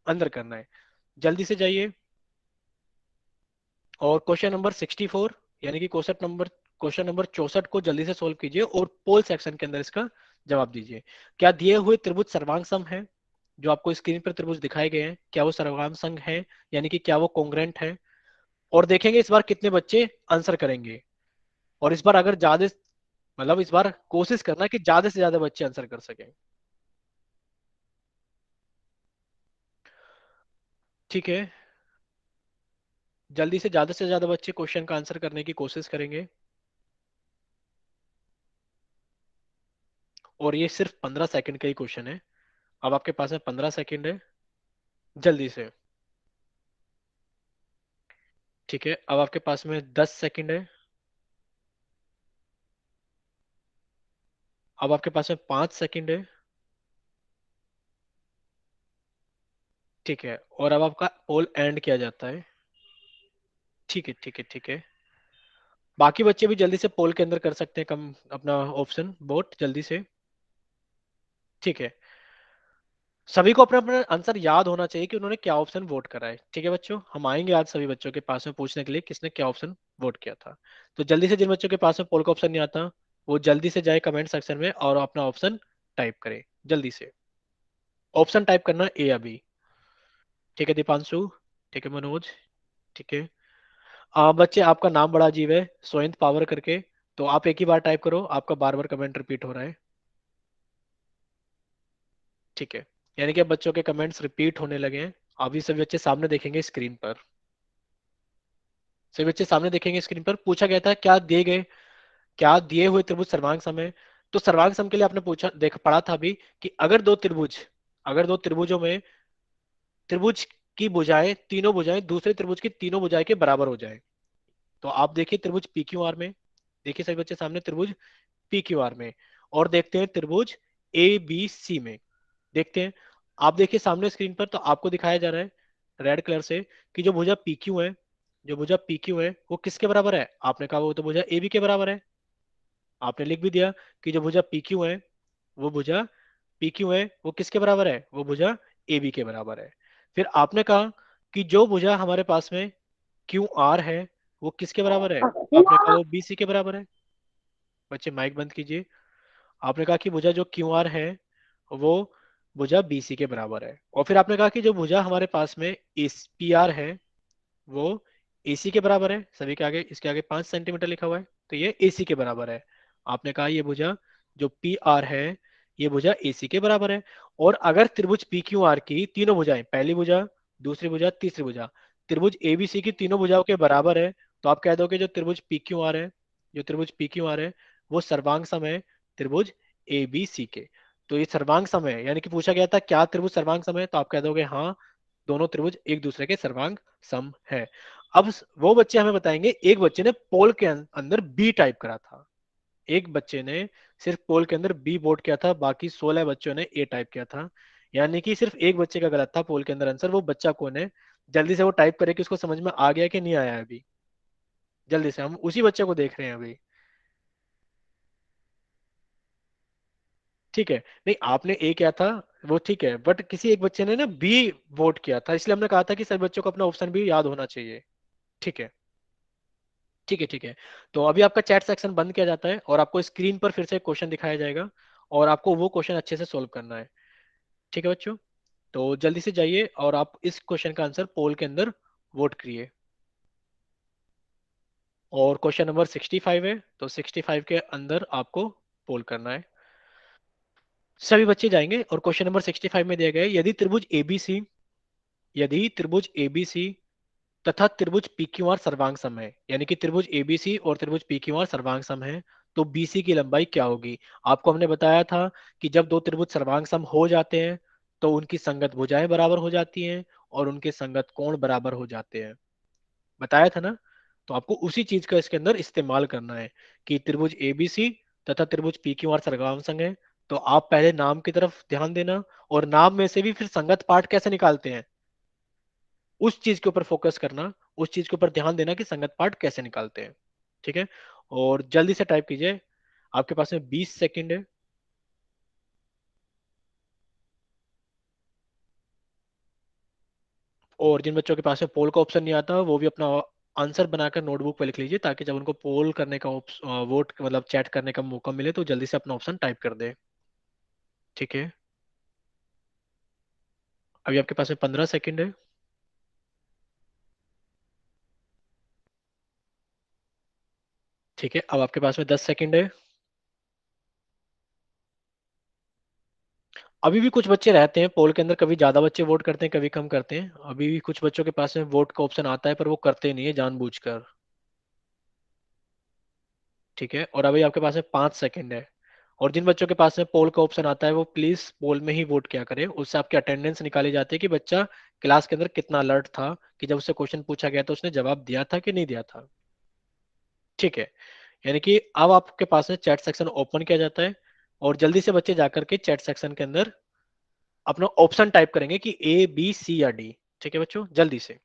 अंदर करना है। जल्दी से जाइए, और क्वेश्चन नंबर 64, यानी कि क्वेश्चन नंबर 64 को जल्दी से सोल्व कीजिए और पोल सेक्शन के अंदर इसका जवाब दीजिए। क्या दिए हुए त्रिभुज सर्वांग सम है? जो आपको स्क्रीन पर त्रिभुज दिखाए गए हैं क्या वो सर्वांग सम है, यानी कि क्या वो कोंग्रेंट है? और देखेंगे इस बार कितने बच्चे आंसर करेंगे। और इस बार अगर ज्यादा, मतलब इस बार कोशिश करना कि ज्यादा से ज्यादा बच्चे आंसर कर सकें। ठीक है, जल्दी से ज्यादा बच्चे क्वेश्चन का आंसर करने की कोशिश करेंगे। और ये सिर्फ 15 सेकंड का ही क्वेश्चन है। अब आपके पास में 15 सेकंड है, जल्दी से। ठीक है, अब आपके पास में 10 सेकंड है। अब आपके पास में 5 सेकंड है। ठीक है, और अब आपका पोल एंड किया जाता है। ठीक है, ठीक है, ठीक है। बाकी बच्चे भी जल्दी से पोल के अंदर कर सकते हैं कम अपना ऑप्शन वोट जल्दी से। ठीक है, सभी को अपना अपना आंसर याद होना चाहिए कि उन्होंने क्या ऑप्शन वोट करा है। ठीक है बच्चों, हम आएंगे आज सभी बच्चों के पास में पूछने के लिए किसने क्या ऑप्शन वोट किया था। तो जल्दी से जिन बच्चों के पास में पोल का ऑप्शन नहीं आता वो जल्दी से जाए कमेंट सेक्शन में और अपना ऑप्शन टाइप करे जल्दी से। ऑप्शन टाइप करना ए या बी। ठीक है दीपांशु, ठीक है मनोज, ठीक है। बच्चे आपका नाम बड़ा अजीब है, सोइंत पावर करके, तो आप एक ही बार टाइप करो, आपका बार बार कमेंट रिपीट हो रहा है। ठीक है, यानी कि अब बच्चों के कमेंट्स रिपीट होने लगे हैं। अभी सभी बच्चे सामने देखेंगे स्क्रीन पर, सभी बच्चे सामने देखेंगे स्क्रीन पर। पूछा गया था क्या दिए हुए त्रिभुज सर्वांग सम है। तो सर्वांग सम के लिए आपने पूछा देख पढ़ा था अभी कि अगर दो त्रिभुजों में त्रिभुज की भुजाएं तीनों भुजाएं दूसरे त्रिभुज की तीनों भुजाएं के बराबर हो जाए। तो आप देखिए त्रिभुज पी क्यू आर में, देखिए सभी बच्चे सामने त्रिभुज पी क्यू आर में, और देखते हैं त्रिभुज ए बी सी में। देखते हैं, आप देखिए सामने स्क्रीन पर तो आपको दिखाया जा रहा है रेड कलर से कि जो भुजा पी क्यू है वो किसके बराबर है। आपने कहा वो तो भुजा ए बी के बराबर है। आपने लिख भी दिया कि जो भुजा पी क्यू है वो भुजा पी क्यू है वो किसके बराबर है, वो भुजा ए बी के बराबर है। फिर आपने कहा कि जो भुजा हमारे पास में क्यू आर है वो किसके बराबर है। आपने कहा वो बी सी के बराबर है। बच्चे माइक बंद कीजिए। आपने कहा कि भुजा जो क्यू आर है वो भुजा बी सी के बराबर है, और फिर आपने कहा कि जो भुजा हमारे पास में एस पी आर है वो एसी के बराबर है। सभी के आगे इसके आगे 5 सेंटीमीटर लिखा हुआ है, तो ये एसी के बराबर है। आपने कहा ये भुजा जो पी आर है ये भुजा एसी के बराबर है। और अगर त्रिभुज पी क्यू आर की तीनों भुजाएं, पहली भुजा दूसरी भुजा तीसरी भुजा, त्रिभुज एबीसी की तीनों भुजाओं के बराबर है, तो आप कह दोगे जो त्रिभुज पी क्यू आर है वो सर्वांग सम है त्रिभुज ए बी सी के। तो ये सर्वांग सम है, यानी कि पूछा गया था क्या त्रिभुज सर्वांग सम है, तो आप कह दोगे हाँ, दोनों त्रिभुज एक दूसरे के सर्वांग सम है। अब वो बच्चे हमें बताएंगे, एक बच्चे ने पोल के अंदर बी टाइप करा था, एक बच्चे ने सिर्फ पोल के अंदर बी वोट किया था, बाकी 16 बच्चों ने ए टाइप किया था। यानी कि सिर्फ एक बच्चे का गलत था पोल के अंदर आंसर। वो बच्चा कौन है? जल्दी से वो टाइप करे कि उसको समझ में आ गया कि नहीं आया है अभी। जल्दी से, हम उसी बच्चे को देख रहे हैं अभी। ठीक है, नहीं आपने ए किया था, वो ठीक है, बट किसी एक बच्चे ने ना बी वोट किया था, इसलिए हमने कहा था कि सभी बच्चों को अपना ऑप्शन भी याद होना चाहिए। ठीक है, ठीक है, ठीक है। तो अभी आपका चैट सेक्शन बंद किया जाता है और आपको स्क्रीन पर फिर से क्वेश्चन दिखाया जाएगा, और आपको वो क्वेश्चन अच्छे से सोल्व करना है। ठीक है बच्चों, तो जल्दी से जाइए और आप इस क्वेश्चन का आंसर पोल के अंदर वोट करिए। और क्वेश्चन नंबर 65 है, तो 65 के अंदर आपको पोल करना है। सभी बच्चे जाएंगे और क्वेश्चन नंबर 65 में दिया गया है, यदि त्रिभुज एबीसी तथा त्रिभुज पीक्यूआर सर्वांग सम है, यानी कि त्रिभुज एबीसी और त्रिभुज पीक्यूआर सर्वांग सम है, तो बीसी की लंबाई क्या होगी? आपको हमने बताया था कि जब दो त्रिभुज सर्वांग सम हो जाते हैं तो उनकी संगत भुजाएं बराबर हो जाती हैं और उनके संगत कोण बराबर हो जाते हैं। बताया था ना? तो आपको उसी चीज का इसके अंदर इस्तेमाल करना है कि त्रिभुज एबीसी तथा त्रिभुज पीक्यूआर सर्वांग सम है। तो आप पहले नाम की तरफ ध्यान देना, और नाम में से भी फिर संगत पार्ट कैसे निकालते हैं, उस चीज के ऊपर फोकस करना, उस चीज के ऊपर ध्यान देना कि संगत पार्ट कैसे निकालते हैं। ठीक है, और जल्दी से टाइप कीजिए, आपके पास में 20 सेकंड है। और जिन बच्चों के पास में पोल का ऑप्शन नहीं आता वो भी अपना आंसर बनाकर नोटबुक पे लिख लीजिए, ताकि जब उनको पोल करने का वोट मतलब चैट करने का मौका मिले तो जल्दी से अपना ऑप्शन टाइप कर दे। ठीक है, अभी आपके पास में 15 सेकंड है। ठीक है, अब आपके पास में 10 सेकंड है। अभी भी कुछ बच्चे रहते हैं पोल के अंदर, कभी ज्यादा बच्चे वोट करते हैं कभी कम करते हैं, अभी भी कुछ बच्चों के पास में वोट का ऑप्शन आता है पर वो करते नहीं है जानबूझकर। ठीक है, और अभी आपके पास में 5 सेकंड है। और जिन बच्चों के पास में पोल का ऑप्शन आता है वो प्लीज पोल में ही वोट किया करें, उससे आपकी अटेंडेंस निकाली जाती है कि बच्चा क्लास के अंदर कितना अलर्ट था, कि जब उससे क्वेश्चन पूछा गया तो उसने जवाब दिया था कि नहीं दिया था। ठीक है, यानी कि अब आपके पास में चैट सेक्शन ओपन किया जाता है, और जल्दी से बच्चे जाकर के चैट सेक्शन के अंदर अपना ऑप्शन टाइप करेंगे कि ए बी सी या डी। ठीक है बच्चों, जल्दी से।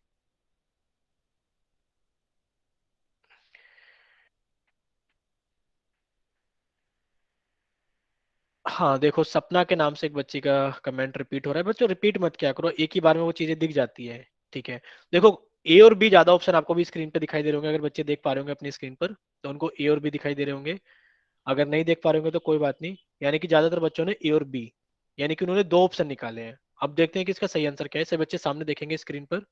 हाँ देखो, सपना के नाम से एक बच्ची का कमेंट रिपीट हो रहा है, बच्चों रिपीट मत किया करो, एक ही बार में वो चीजें दिख जाती है। ठीक है, देखो ए और बी ज्यादा ऑप्शन आपको भी स्क्रीन पे दिखाई दे रहे होंगे, अगर बच्चे देख पा रहे होंगे अपनी स्क्रीन पर तो उनको ए और बी दिखाई दे रहे होंगे। अगर नहीं देख पा रहे होंगे तो कोई बात नहीं, यानी कि ज्यादातर बच्चों ने ए और बी, यानी कि उन्होंने दो ऑप्शन निकाले हैं। अब देखते हैं कि इसका सही आंसर क्या है, सभी बच्चे सामने देखेंगे स्क्रीन पर।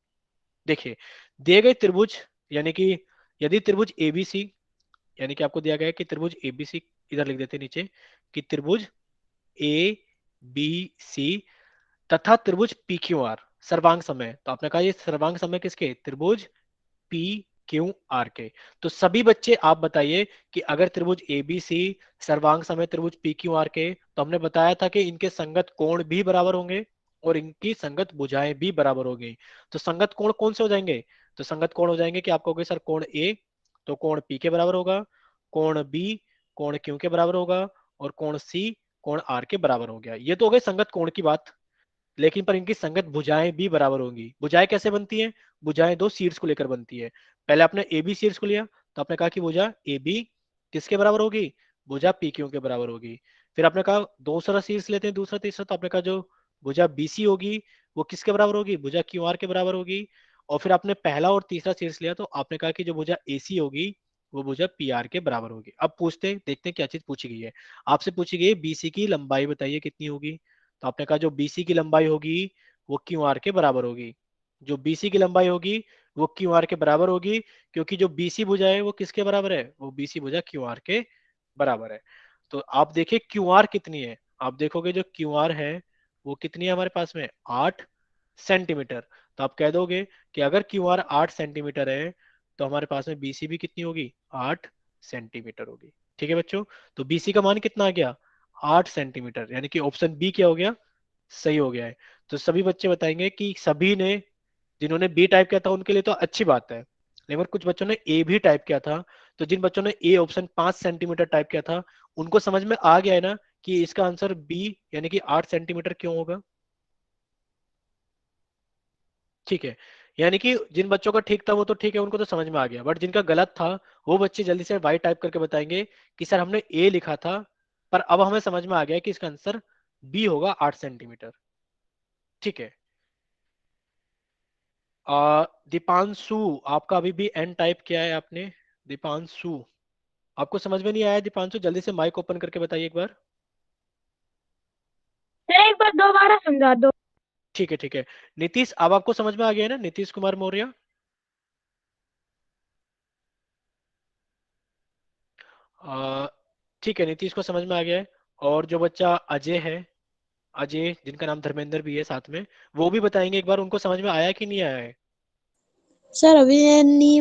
देखिए, दिए गए त्रिभुज, यानी कि यदि त्रिभुज एबीसी, यानी कि आपको दिया गया है कि त्रिभुज एबीसी, इधर लिख देते हैं नीचे कि त्रिभुज ए बी सी तथा त्रिभुज पी क्यू आर सर्वांग समय, तो आपने कहा ये सर्वांग समय किसके? त्रिभुज पी क्यू आर के। तो सभी बच्चे आप बताइए कि अगर त्रिभुज एबीसी सर्वांग समय त्रिभुज पी क्यू आर के, तो हमने बताया था कि इनके संगत कोण भी बराबर होंगे और इनकी संगत भुजाएं भी बराबर होंगी। तो संगत कोण कौन से हो जाएंगे? तो संगत कोण हो जाएंगे कि आपको कहोगे सर कोण ए, तो कोण पी के बराबर होगा, कोण बी कोण क्यू के बराबर होगा, और कोण सी कोण आर के बराबर हो गया। ये तो हो गई संगत कोण की बात, लेकिन पर इनकी संगत भुजाएं भी बराबर होंगी। भुजाएं कैसे बनती हैं? भुजाएं दो शीर्ष को लेकर बनती है। पहले आपने ए बी शीर्ष को लिया, तो आपने कहा कि भुजा ए बी किसके बराबर होगी? भुजा पी क्यू के बराबर होगी। फिर आपने कहा दूसरा शीर्ष लेते हैं, दूसरा तीसरा, तो आपने कहा जो भुजा बी सी होगी वो किसके बराबर होगी? भुजा क्यू आर के बराबर होगी। और फिर आपने पहला और तीसरा शीर्ष लिया, तो आपने कहा कि जो भुजा ए सी होगी वो भुजा पी आर के बराबर होगी। अब पूछते हैं, देखते हैं क्या चीज पूछी गई है। आपसे पूछी गई है बीसी की लंबाई बताइए कितनी होगी, तो आपने कहा जो बीसी की लंबाई होगी वो क्यू आर के बराबर होगी। जो बीसी की लंबाई होगी वो क्यू आर के बराबर होगी, क्योंकि जो बीसी भुजा है वो किसके बराबर है? वो बीसी भुजा क्यू आर के बराबर है। तो आप देखिए क्यू आर कितनी है, आप देखोगे जो क्यू आर है वो कितनी है हमारे पास में? 8 सेंटीमीटर। तो आप कह दोगे कि अगर क्यू आर 8 सेंटीमीटर है तो हमारे पास में बीसी भी कितनी होगी? 8 सेंटीमीटर होगी। ठीक है बच्चों, तो बीसी का मान कितना आ गया? 8 सेंटीमीटर, यानी कि ऑप्शन बी क्या हो गया, सही हो गया है। तो सभी बच्चे बताएंगे कि सभी ने, जिन्होंने बी टाइप किया था उनके लिए तो अच्छी बात है, लेकिन कुछ बच्चों ने ए भी टाइप किया था। तो जिन बच्चों ने ए ऑप्शन 5 सेंटीमीटर टाइप किया था, उनको समझ में आ गया है ना कि इसका आंसर बी यानी कि 8 सेंटीमीटर क्यों होगा। ठीक है, यानी कि जिन बच्चों का ठीक था वो तो ठीक है, उनको तो समझ में आ गया, बट जिनका गलत था वो बच्चे जल्दी से वाई टाइप करके बताएंगे कि सर हमने ए लिखा था, पर अब हमें समझ में आ गया कि इसका आंसर बी होगा, 8 सेंटीमीटर। ठीक है। दीपांशु, आपका अभी भी एन टाइप किया है आपने। दीपांशु, आपको समझ में नहीं आया दीपांशु, जल्दी से माइक ओपन करके बताइए एक बार। सर एक बार दोबारा समझा दो। ठीक है ठीक है। नीतीश, अब आपको समझ में आ गया है ना, नीतीश कुमार मौर्य। आ, ठीक है, नीतीश को समझ में आ गया है। और जो बच्चा अजय है, अजय जिनका नाम धर्मेंद्र भी है साथ में, वो भी बताएंगे एक बार उनको समझ में आया कि नहीं आया है। सर अभी नहीं,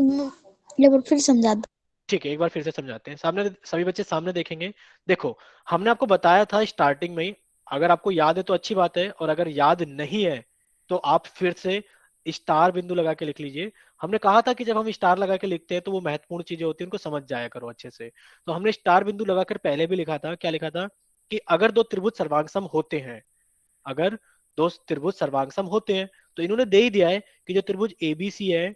एक बार फिर समझा दो। ठीक है, एक बार फिर से समझाते हैं, सामने सभी बच्चे सामने देखेंगे। देखो, हमने आपको बताया था स्टार्टिंग में ही, अगर आपको याद है तो अच्छी बात है, और अगर याद नहीं है तो आप फिर से स्टार बिंदु लगा के लिख लीजिए। हमने कहा था कि जब हम स्टार लगा के लिखते हैं तो वो महत्वपूर्ण चीजें होती हैं, उनको समझ जाया करो अच्छे से। तो हमने स्टार बिंदु लगाकर पहले भी लिखा था, क्या लिखा था, कि अगर दो त्रिभुज सर्वांगसम होते हैं, अगर दो त्रिभुज सर्वांगसम होते हैं, तो इन्होंने दे ही दिया है कि जो त्रिभुज एबीसी है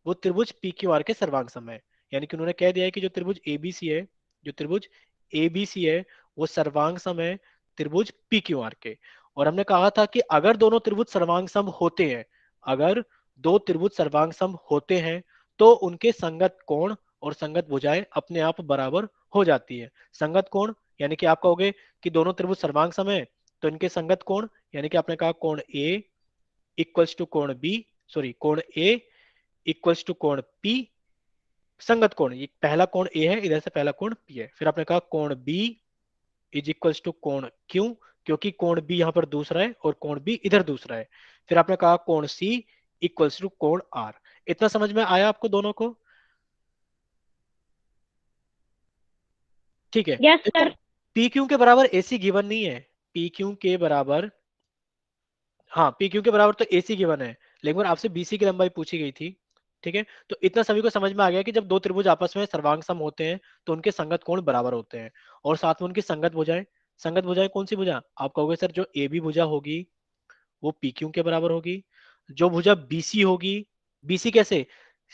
वो त्रिभुज पी क्यू आर के सर्वांग है। यानी कि उन्होंने कह दिया है कि जो त्रिभुज एबीसी है, जो त्रिभुज एबीसी है वो सर्वांग सम है त्रिभुज पी क्यू आर के। और हमने कहा था कि अगर दोनों त्रिभुज सर्वांग सम होते हैं, अगर दो त्रिभुज सर्वांग सम होते हैं, तो उनके संगत कोण और संगत भुजाएं अपने आप बराबर हो जाती है। संगत कोण यानी कि आप कहोगे कि दोनों त्रिभुज सर्वांग सम है, तो इनके संगत कोण यानी कि आपने कहा कोण ए इक्वल्स टू कोण बी, सॉरी कोण ए इक्वल्स टू कोण पी, संगत कोण, ये पहला कोण ए है, इधर से पहला कोण पी है। फिर आपने कहा कोण बी इज इक्वल्स टू कोण क्यू, क्योंकि कोण बी यहां पर दूसरा है और कोण बी इधर दूसरा है। फिर आपने कहा कोण सी इक्वल्स टू कोण आर। इतना समझ में आया आपको दोनों को। ठीक है। यस देखो, सर। पी क्यू के बराबर एसी गिवन नहीं है, पी क्यू के बराबर, हाँ पी क्यू के बराबर तो एसी गिवन है, लेकिन और आपसे बीसी की लंबाई पूछी गई थी। ठीक है। तो इतना सभी को समझ में आ गया कि जब दो त्रिभुज आपस में सर्वांग सम होते हैं तो उनके संगत कोण बराबर होते हैं, और साथ में उनकी संगत भुजाएं। संगत भुजाएं कौन सी भुजा, आप कहोगे सर जो ए बी भुजा होगी वो पी क्यू के बराबर होगी। जो भुजा बीसी होगी, बीसी कैसे,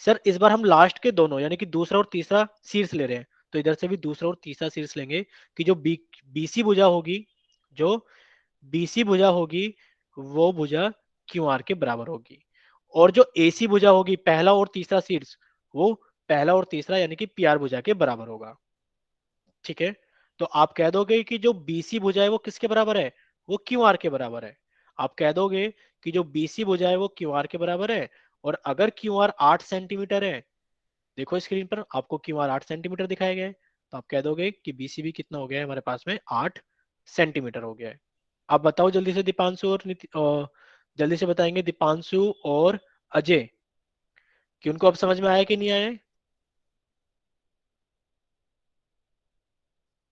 सर इस बार हम लास्ट के दोनों यानी कि दूसरा और तीसरा शीर्ष ले रहे हैं, तो इधर से भी दूसरा और तीसरा शीर्ष लेंगे, कि जो बीसी भुजा होगी, जो बीसी भुजा होगी वो भुजा क्यू आर के बराबर होगी। और जो एसी भुजा होगी, पहला और तीसरा शीर्ष, वो पहला और तीसरा यानी कि पी आर भुजा के बराबर होगा। ठीक है। तो आप कह दोगे कि जो बीसी भुजा है वो किसके बराबर है, वो क्यू आर के बराबर है। आप कह दोगे कि जो बीसी भुजा है वो क्यू आर के बराबर है, और अगर क्यू आर 8 सेंटीमीटर है, देखो स्क्रीन पर आपको क्यू आर 8 सेंटीमीटर दिखाया गया है, तो आप कह दोगे कि बीसी भी कितना हो गया है हमारे पास में, 8 सेंटीमीटर हो गया है। आप बताओ जल्दी से दीपांशु और जल्दी से बताएंगे दीपांशु और अजय कि उनको अब समझ में आया कि नहीं आया है?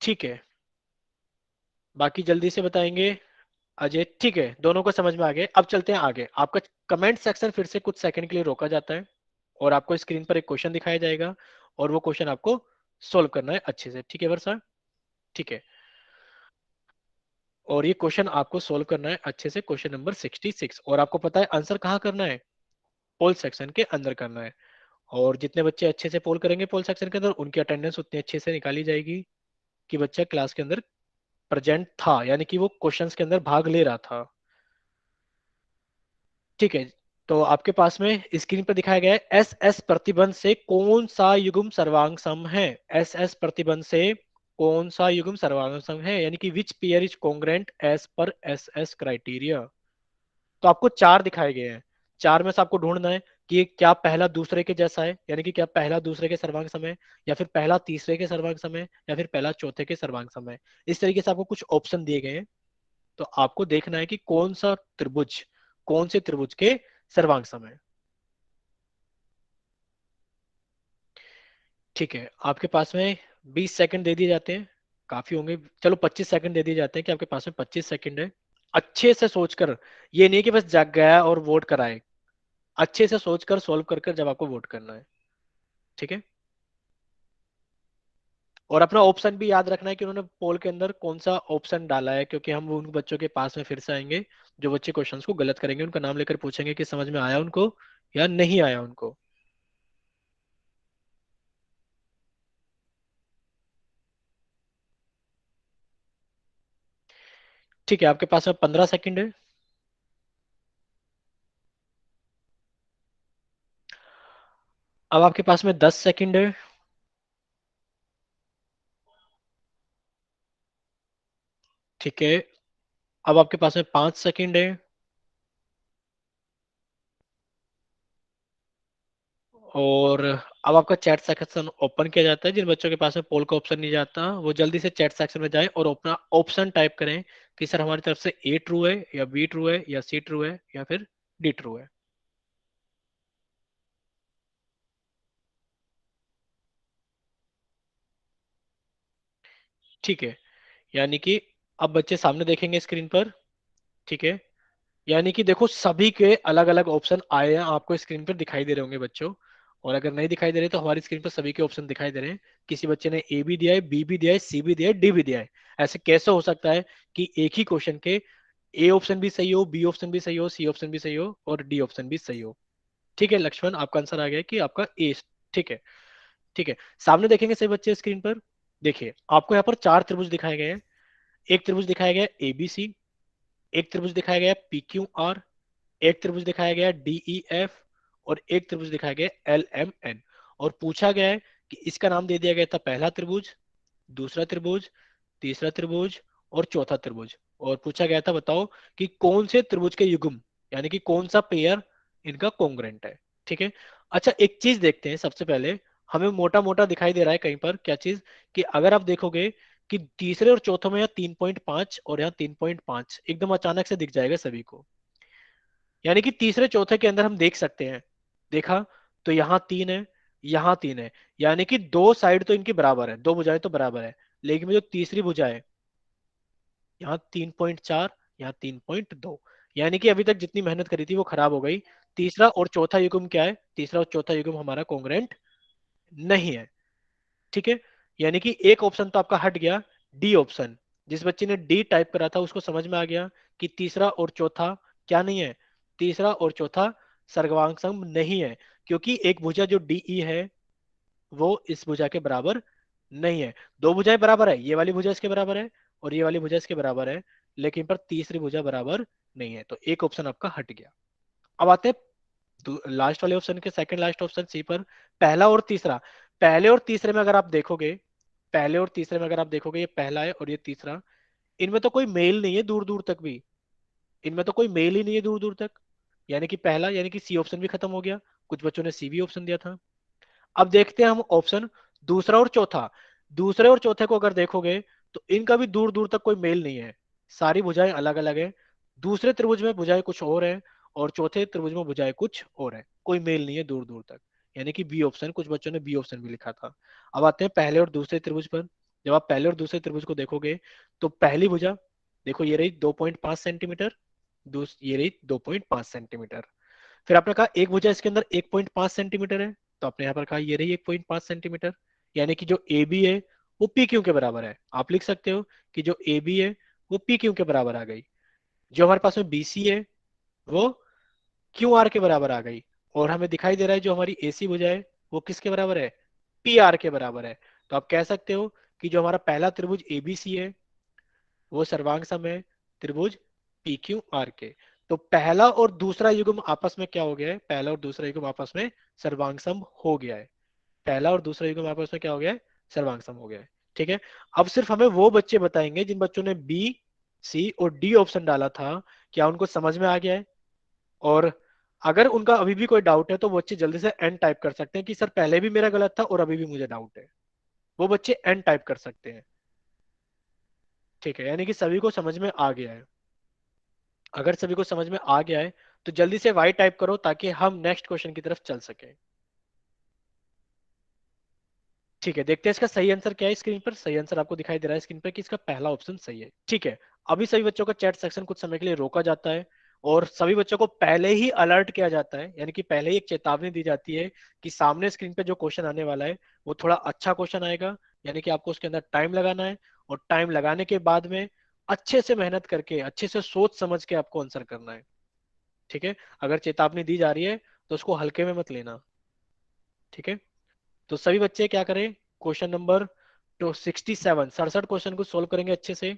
ठीक है, बाकी जल्दी से बताएंगे। अजय, ठीक है, दोनों को समझ में आ गया। अब चलते हैं आगे। आपका कमेंट सेक्शन फिर से कुछ सेकंड के लिए रोका जाता है, और आपको स्क्रीन पर एक क्वेश्चन दिखाया जाएगा, और वो क्वेश्चन आपको सोल्व करना है अच्छे से। ठीक है वर्षा? ठीक है। और ये क्वेश्चन आपको सोल्व करना है अच्छे से, क्वेश्चन नंबर 66, और आपको पता है आंसर कहाँ करना है, पोल सेक्शन के अंदर करना है। और जितने बच्चे अच्छे से पोल करेंगे पोल सेक्शन के अंदर, उनकी अटेंडेंस उतनी अच्छे से निकाली जाएगी कि बच्चा क्लास के अंदर प्रेजेंट था, यानी कि वो क्वेश्चंस के अंदर भाग ले रहा था। ठीक है। तो आपके पास में स्क्रीन पर दिखाया गया है, एस एस प्रतिबंध से कौन सा युग्म सर्वांग सम है। एस एस प्रतिबंध से कौन सा युग्म सर्वांग सम है, यानी कि which pair is congruent as per S S criteria. तो आपको चार दिखाए गए हैं, चार में से आपको ढूंढना है कि क्या पहला दूसरे के जैसा है, यानी कि क्या पहला दूसरे के सर्वांग समय, या फिर पहला तीसरे के सर्वांग समय, या फिर पहला चौथे के सर्वांग समय। इस तरीके से आपको कुछ ऑप्शन दिए गए हैं, तो आपको देखना है कि कौन सा त्रिभुज, कौन से त्रिभुज के सर्वांग समय। ठीक है, आपके पास में 20 सेकंड दे दिए जाते हैं। काफी होंगे, चलो 25 सेकंड दे दिए जाते हैं कि आपके पास में 25 सेकंड है। अच्छे से सोचकर, ये नहीं कि बस जग गया और वोट कराए, अच्छे से सोचकर सोल्व कर कर जब आपको वोट करना है। ठीक है। और अपना ऑप्शन भी याद रखना है कि उन्होंने पोल के अंदर कौन सा ऑप्शन डाला है, क्योंकि हम उन बच्चों के पास में फिर से आएंगे जो बच्चे क्वेश्चंस को गलत करेंगे, उनका नाम लेकर पूछेंगे कि समझ में आया उनको या नहीं आया उनको। ठीक है, आपके पास में 15 सेकंड है। अब आपके पास में 10 सेकंड है। ठीक है, अब आपके पास में 5 सेकंड है। और अब आपका चैट सेक्शन ओपन किया जाता है, जिन बच्चों के पास में पोल का ऑप्शन नहीं जाता वो जल्दी से चैट सेक्शन में जाए और अपना ऑप्शन टाइप करें कि सर हमारी तरफ से ए ट्रू है या बी ट्रू है या सी ट्रू है या फिर डी ट्रू है। ठीक है, यानी कि अब बच्चे सामने देखेंगे स्क्रीन पर। ठीक है, यानी कि देखो सभी के अलग अलग ऑप्शन आए हैं, आपको स्क्रीन पर दिखाई दे रहे होंगे बच्चों। और अगर नहीं दिखाई दे रहे तो हमारी स्क्रीन पर सभी के ऑप्शन दिखाई दे रहे हैं। किसी बच्चे ने ए भी दिया है, बी भी दिया है, सी भी दिया है, डी भी दिया है। ऐसे कैसे हो सकता है कि एक ही क्वेश्चन के ए ऑप्शन भी सही हो, बी ऑप्शन भी सही हो, सी ऑप्शन भी सही हो और डी ऑप्शन भी सही हो। ठीक है लक्ष्मण, आपका आंसर आ गया है कि आपका ए। ठीक है। ठीक है, सामने देखेंगे सभी बच्चे स्क्रीन पर। देखिए आपको यहाँ पर चार त्रिभुज दिखाए गए हैं। एक त्रिभुज दिखाया गया है ए बी सी, एक त्रिभुज दिखाया गया है पी क्यू आर, एक त्रिभुज दिखाया गया डी ई एफ और एक त्रिभुज दिखाया गया एल एम एन। और पूछा गया है कि इसका नाम दे दिया गया था पहला त्रिभुज, दूसरा त्रिभुज, तीसरा त्रिभुज और चौथा त्रिभुज। और पूछा गया था बताओ कि कौन से त्रिभुज के युग्म, यानी कि कौन सा पेयर इनका कॉन्ग्रुएंट है। ठीक है। अच्छा एक चीज देखते हैं सबसे पहले, हमें मोटा मोटा दिखाई दे रहा है कहीं पर क्या चीज, कि अगर आप देखोगे कि तीसरे और चौथे में यहाँ 3.5 और यहाँ 3.5 एकदम अचानक से दिख जाएगा सभी को। यानी कि तीसरे चौथे के अंदर हम देख सकते हैं, देखा तो यहाँ 3 है, यहाँ 3 है। यानी कि दो साइड तो इनकी बराबर है, दो भुजाएं तो बराबर है। लेकिन जो तीसरी भुजा है, यहाँ 3.4, यहाँ 3.2, यानी कि अभी तक जितनी मेहनत करी थी वो खराब हो गई। तीसरा और चौथा युग्म क्या है, तीसरा और चौथा युग्म हमारा कॉन्ग्रुएंट नहीं है। ठीक है, यानी कि एक ऑप्शन तो आपका हट गया, डी ऑप्शन। जिस बच्चे ने डी टाइप करा था उसको समझ में आ गया कि तीसरा और चौथा क्या नहीं है, तीसरा और चौथा सर्वांग सम नहीं है, क्योंकि एक भुजा जो डीई है वो इस भुजा के बराबर नहीं है। दो भुजाएं बराबर है, ये वाली भुजा इसके बराबर है और ये वाली भुजा इसके बराबर है, लेकिन पर तीसरी भुजा बराबर नहीं है, तो एक ऑप्शन आपका हट गया। अब आते हैं लास्ट वाले ऑप्शन के, सेकंड लास्ट ऑप्शन सी पर। पहला और तीसरा, पहले और तीसरे में अगर आप देखोगे, पहले और तीसरे में अगर आप देखोगे, ये पहला है और ये तीसरा, इनमें तो कोई मेल नहीं है दूर दूर तक भी, इनमें तो कोई मेल ही नहीं है दूर दूर तक। यानी कि पहला, यानी कि सी ऑप्शन भी खत्म हो गया, कुछ बच्चों ने सी भी ऑप्शन दिया था। अब देखते हैं हम ऑप्शन दूसरा और चौथा। दूसरे और चौथे को अगर देखोगे तो इनका भी दूर दूर तक कोई मेल नहीं है, सारी भुजाएं अलग अलग है। दूसरे त्रिभुज में भुजाएं कुछ और है और चौथे त्रिभुज में भुजाएं कुछ और है, कोई मेल नहीं है दूर दूर तक। यानी कि बी ऑप्शन, कुछ बच्चों ने बी ऑप्शन भी लिखा था। अब आते हैं पहले और दूसरे त्रिभुज पर। जब आप पहले और दूसरे त्रिभुज को देखोगे तो पहली भुजा देखो ये रही 2.5 सेंटीमीटर, ये रही 2.5 सेंटीमीटर। फिर आपने कहा एक भुजा इसके अंदर 1.5 सेंटीमीटर है, तो आपने यहाँ पर कहा ये रही 1.5 सेंटीमीटर। यानी कि जो ए बी है वो पी क्यू के बराबर है। आप लिख सकते हो कि जो ए बी है वो पी क्यू के बराबर आ गई। जो हमारे पास में बी सी है वो क्यू आर के बराबर आ गई। और हमें दिखाई दे रहा है जो हमारी ए सी भुजा है वो किसके बराबर है, पी आर के बराबर है। तो आप कह सकते हो कि जो हमारा पहला त्रिभुज ए बी सी है वो सर्वांग सम है त्रिभुज पी क्यू आर के। तो पहला और दूसरा युग्म आपस में क्या हो गया है, पहला और दूसरा युग्म आपस में सर्वांग सम हो गया है। पहला और दूसरा युग्म आपस में क्या हो गया है, सर्वांग सम हो गया है। ठीक है। अब सिर्फ हमें वो बच्चे बताएंगे जिन बच्चों ने बी सी और डी ऑप्शन डाला था, क्या उनको समझ में आ गया है। और अगर उनका अभी भी कोई डाउट है तो वो बच्चे जल्दी से एन टाइप कर सकते हैं कि सर पहले भी मेरा गलत था और अभी भी मुझे डाउट है। वो बच्चे एन टाइप कर सकते हैं। ठीक है, यानी कि सभी को समझ में आ गया है। अगर सभी को समझ में आ गया है तो जल्दी से वाई टाइप करो ताकि हम नेक्स्ट क्वेश्चन की तरफ चल सके। ठीक है, देखते हैं इसका सही आंसर क्या है। स्क्रीन पर सही आंसर आपको दिखाई दे रहा है स्क्रीन पर कि इसका पहला ऑप्शन सही है। ठीक है, अभी सभी बच्चों का चैट सेक्शन कुछ समय के लिए रोका जाता है और सभी बच्चों को पहले ही अलर्ट किया जाता है, यानी कि पहले ही एक चेतावनी दी जाती है कि सामने स्क्रीन पे जो क्वेश्चन आने वाला है वो थोड़ा अच्छा क्वेश्चन आएगा, यानी कि आपको उसके अंदर टाइम लगाना है और टाइम लगाने के बाद में अच्छे से मेहनत करके अच्छे से सोच समझ के आपको आंसर करना है। ठीक है, अगर चेतावनी दी जा रही है तो उसको हल्के में मत लेना। ठीक है, तो सभी बच्चे क्या करें, क्वेश्चन नंबर तो 67 क्वेश्चन को सोल्व करेंगे अच्छे से,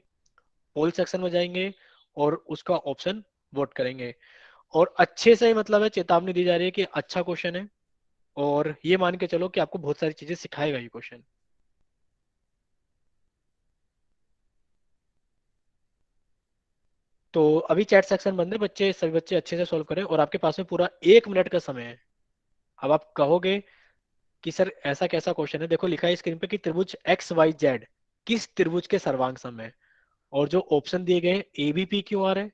पोल सेक्शन में जाएंगे और उसका ऑप्शन वोट करेंगे। और अच्छे से ही मतलब है चेतावनी दी जा रही है कि अच्छा क्वेश्चन है और ये मान के चलो कि आपको बहुत सारी चीजें सिखाएगा ये क्वेश्चन। तो अभी चैट सेक्शन बंद है, बच्चे सभी बच्चे अच्छे से सोल्व करें और आपके पास में पूरा 1 मिनट का समय है। अब आप कहोगे कि सर ऐसा कैसा क्वेश्चन है, देखो लिखा है स्क्रीन पे कि त्रिभुज एक्स वाई जेड किस त्रिभुज के सर्वांग सम है। और जो ऑप्शन दिए गए हैं A B P Q R है,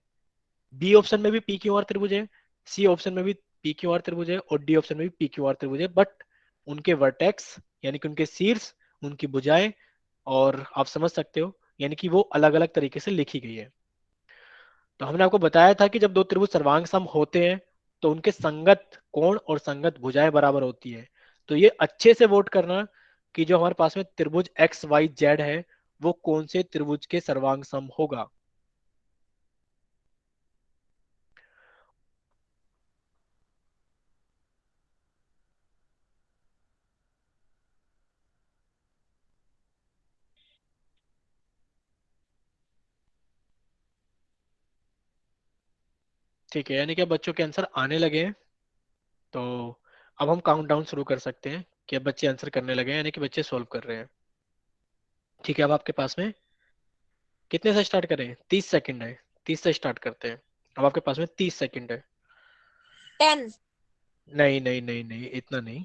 बी ऑप्शन में भी पी क्यू आर त्रिभुज है, सी ऑप्शन में भी पी क्यू आर त्रिभुज है और डी ऑप्शन में भी पी क्यू आर त्रिभुज है, बट उनके वर्टेक्स यानी कि उनके शीर्ष, उनकी भुजाएं और आप समझ सकते हो यानी कि वो अलग अलग तरीके से लिखी गई है। तो हमने आपको बताया था कि जब दो त्रिभुज सर्वांग सम होते हैं तो उनके संगत कोण और संगत भुजाएं बराबर होती है। तो ये अच्छे से वोट करना कि जो हमारे पास में त्रिभुज एक्स वाई जेड है वो कौन से त्रिभुज के सर्वांग सम होगा। ठीक है, यानी कि अब बच्चों के आंसर आने लगे हैं। तो अब हम काउंट डाउन शुरू कर सकते हैं कि अब बच्चे आंसर करने लगे हैं, यानी कि बच्चे सॉल्व कर रहे हैं। ठीक है, अब आपके पास में कितने से स्टार्ट करें, 30 सेकंड है, 30 से स्टार्ट करते हैं। अब आपके पास में 30 सेकंड है। 10। नहीं नहीं नहीं नहीं, इतना नहीं।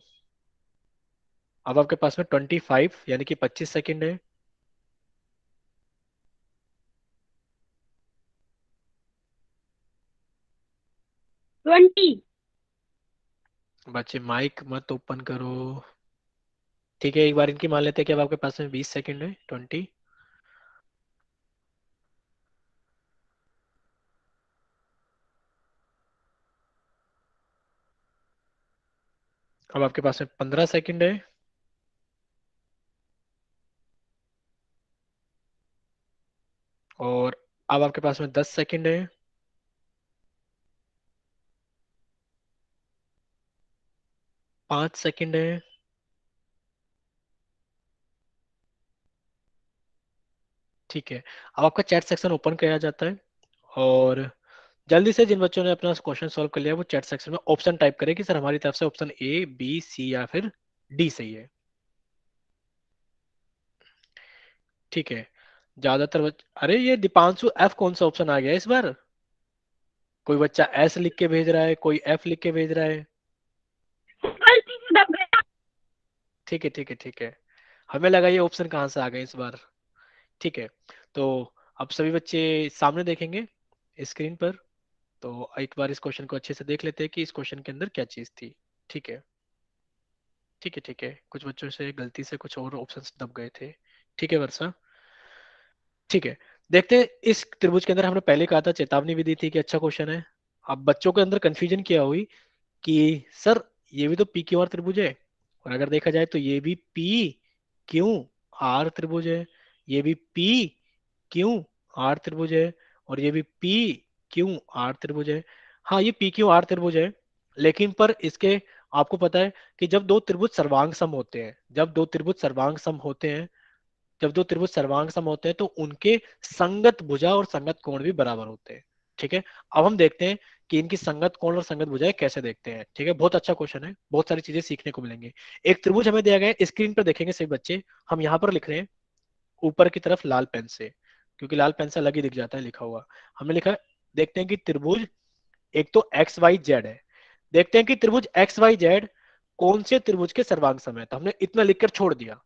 अब आपके पास में 25 यानी कि 25 सेकंड है। 20। बच्चे माइक मत ओपन करो। ठीक है, एक बार इनकी मान लेते हैं कि अब आपके पास में 20 सेकंड है, 20। अब आपके पास में 15 सेकंड है। और अब आपके पास में 10 सेकंड है। 5 सेकंड है। ठीक है, अब आपका चैट सेक्शन ओपन किया जाता है और जल्दी से जिन बच्चों ने अपना क्वेश्चन सॉल्व कर लिया वो चैट सेक्शन में ऑप्शन टाइप करें कि सर हमारी तरफ से ऑप्शन ए बी सी या फिर डी सही है। ठीक है, ज्यादातर अरे ये दीपांशु एफ कौन सा ऑप्शन आ गया इस बार। कोई बच्चा एस लिख के भेज रहा है, कोई एफ लिख के भेज रहा है। गलती से दब गया। ठीक है ठीक है ठीक है, हमें लगा ये ऑप्शन कहाँ से आ गए इस बार। ठीक है, तो अब सभी बच्चे सामने देखेंगे स्क्रीन पर। तो एक बार इस क्वेश्चन को अच्छे से देख लेते हैं कि इस क्वेश्चन के अंदर क्या चीज थी। ठीक है ठीक है ठीक है, कुछ बच्चों से गलती से कुछ और ऑप्शंस दब गए थे। ठीक है वर्षा। ठीक है, देखते हैं इस त्रिभुज के अंदर हमने पहले कहा था, चेतावनी भी दी थी कि अच्छा क्वेश्चन है। अब बच्चों के अंदर कंफ्यूजन क्या हुई कि सर ये भी तो पी क्यू आर त्रिभुज है और अगर देखा जाए तो ये भी पी क्यू आर त्रिभुज है, ये भी पी क्यू आर त्रिभुज है और ये भी पी क्यू आर त्रिभुज है। हाँ ये पी क्यू आर त्रिभुज है, लेकिन पर इसके आपको पता है कि जब दो त्रिभुज सर्वांग सम होते हैं, जब दो त्रिभुज सर्वांग सम होते हैं, जब दो त्रिभुज सर्वांग सम होते हैं तो उनके संगत भुजा और संगत कोण भी बराबर होते हैं। ठीक है, अब हम देखते हैं कि इनकी संगत कोण और संगत भुजाएं कैसे देखते हैं। ठीक है, बहुत अच्छा क्वेश्चन है, बहुत सारी चीजें सीखने को मिलेंगे। एक त्रिभुज हमें दिया गया है, स्क्रीन पर देखेंगे सभी बच्चे, हम यहाँ पर लिख रहे हैं ऊपर की तरफ लाल पेन से, क्योंकि लाल पेन से अलग ही दिख जाता है लिखा हुआ। हमने लिखा है, देखते हैं कि त्रिभुज एक तो एक्स वाई जेड है, देखते हैं कि त्रिभुज एक्स वाई जेड कौन से त्रिभुज के सर्वांग सम है। तो हमने इतना लिखकर छोड़ दिया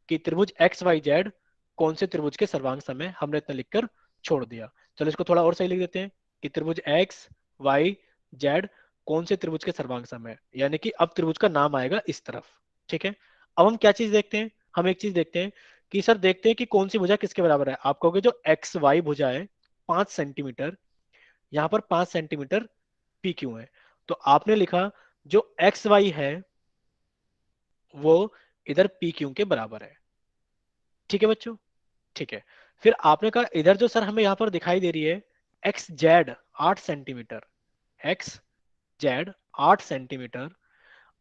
कि त्रिभुज एक्स वाई जेड कौन से त्रिभुज के सर्वांग सम है, हमने इतना लिखकर छोड़ दिया। चलो इसको थोड़ा और सही लिख देते हैं कि त्रिभुज एक्स वाई जेड कौन से त्रिभुज के सर्वांग सम है, यानी कि अब त्रिभुज का नाम आएगा इस तरफ। ठीक है, अब हम क्या चीज देखते हैं, हम एक चीज देखते हैं कि सर देखते हैं कि कौन सी भुजा किसके बराबर है। आप कहोगे जो एक्स वाई भुजा है 5 सेंटीमीटर, यहाँ पर 5 सेंटीमीटर पी क्यू है। तो आपने लिखा जो एक्स वाई है वो इधर पी क्यू के बराबर है। ठीक है बच्चों, ठीक है। फिर आपने कहा इधर जो सर हमें यहाँ पर दिखाई दे रही है x Z 8 centimetre, x Z 8 centimetre.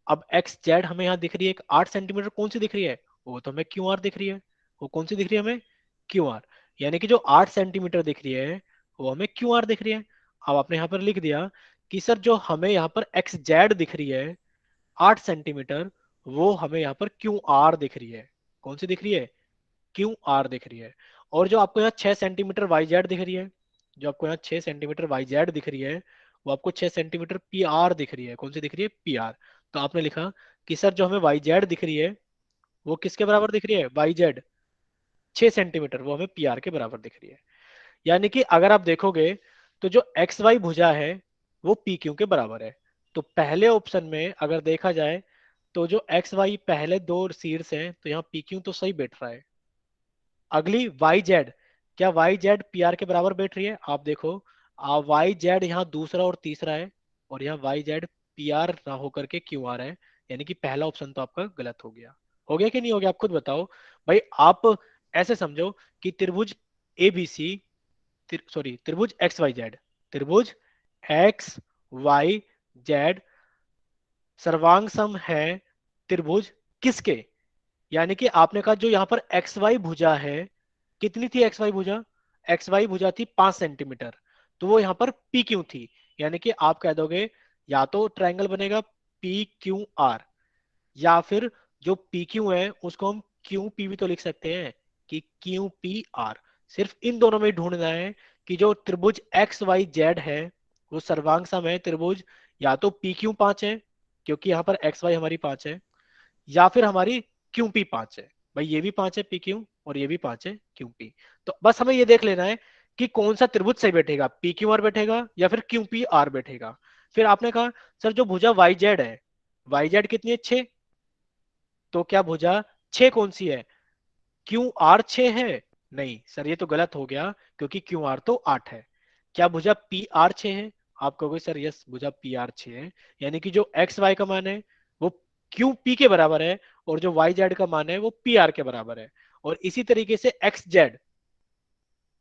अब एक्स जेड हमें यहाँ दिख रही है एक 8 सेंटीमीटर, कौन सी दिख रही है? वो तो हमें क्यू आर दिख रही है। वो कौन सी दिख रही है हमें? Q R. यानी कि जो 8 सेंटीमीटर दिख रही है वो हमें क्यू आर दिख रही है। अब आपने यहाँ पर लिख दिया कि सर जो हमें यहाँ पर एक्स जेड दिख रही है 8 सेंटीमीटर, वो हमें यहाँ पर क्यू आर दिख रही है। कौन सी दिख रही है? क्यू आर दिख रही है। और जो आपको यहाँ 6 सेंटीमीटर वाई जेड दिख रही है, जो आपको यहाँ 6 सेंटीमीटर वाई जेड दिख रही है, वो आपको 6 सेंटीमीटर पी आर दिख रही है। कौन सी दिख रही है? P R. तो आपने लिखा कि सर जो हमें वाई जेड दिख रही है वो किसके बराबर दिख रही है? वाई जेड 6 सेंटीमीटर, वो हमें पी आर के बराबर दिख रही है। यानी कि अगर आप देखोगे तो जो एक्स वाई भुजा है वो पी क्यू के बराबर है। तो पहले ऑप्शन में अगर देखा जाए तो जो एक्स वाई पहले दो शीर्ष हैं तो यहाँ पी क्यू तो सही बैठ रहा है। अगली वाई जेड, क्या वाई जेड पी आर के बराबर बैठ रही है? आप देखो, वाई जेड यहाँ दूसरा और तीसरा है, और यहाँ वाई जेड पी आर ना होकर के क्यू आर है। यानी कि पहला ऑप्शन तो आपका गलत हो गया। हो गया कि नहीं हो गया? आप खुद बताओ भाई। आप ऐसे समझो कि त्रिभुज ए बी सी, सॉरी त्रिभुज एक्स वाई जेड, त्रिभुज एक्स वाई जेड सर्वांग सम है त्रिभुज किसके? यानी कि आपने कहा जो यहाँ पर एक्स वाई भुजा है, कितनी थी एक्स वाई भुजा? एक्स वाई भुजा थी 5 सेंटीमीटर, तो वो यहाँ पर पी क्यू थी। यानी कि आप कह दोगे या तो ट्रायंगल बनेगा पी क्यू आर, या फिर जो पी क्यू है उसको हम क्यू पी भी तो लिख सकते हैं कि क्यू पी आर। सिर्फ इन दोनों में ढूंढना है कि जो त्रिभुज एक्स वाई जेड है वो सर्वांग सम है त्रिभुज या तो पी क्यू 5 है, क्योंकि यहाँ पर एक्स वाई हमारी 5 है, या फिर हमारी क्यू पी 5 है। भाई ये भी 5 है पी क्यू, और ये भी 5 है क्यू पी। तो बस हमें ये देख लेना है कि कौन सा त्रिभुज सही बैठेगा, पी क्यू आर बैठेगा या फिर क्यू पी आर बैठेगा। फिर आपने कहा सर जो भुजा वाई जेड है, वाई जेड कितनी है? 6। तो क्या भुजा 6 कौन सी है? क्यू आर 6 है? नहीं सर, ये तो गलत हो गया, क्योंकि क्यू आर तो 8 है। क्या भुजा पी आर 6 है? आप कहोगे सर यस भुजा पी आर 6 है। यानी कि जो एक्स वाई का मान है वो क्यू पी के बराबर है, और जो वाई जेड का मान है वो पी आर के बराबर है। और इसी तरीके से एक्स जेड,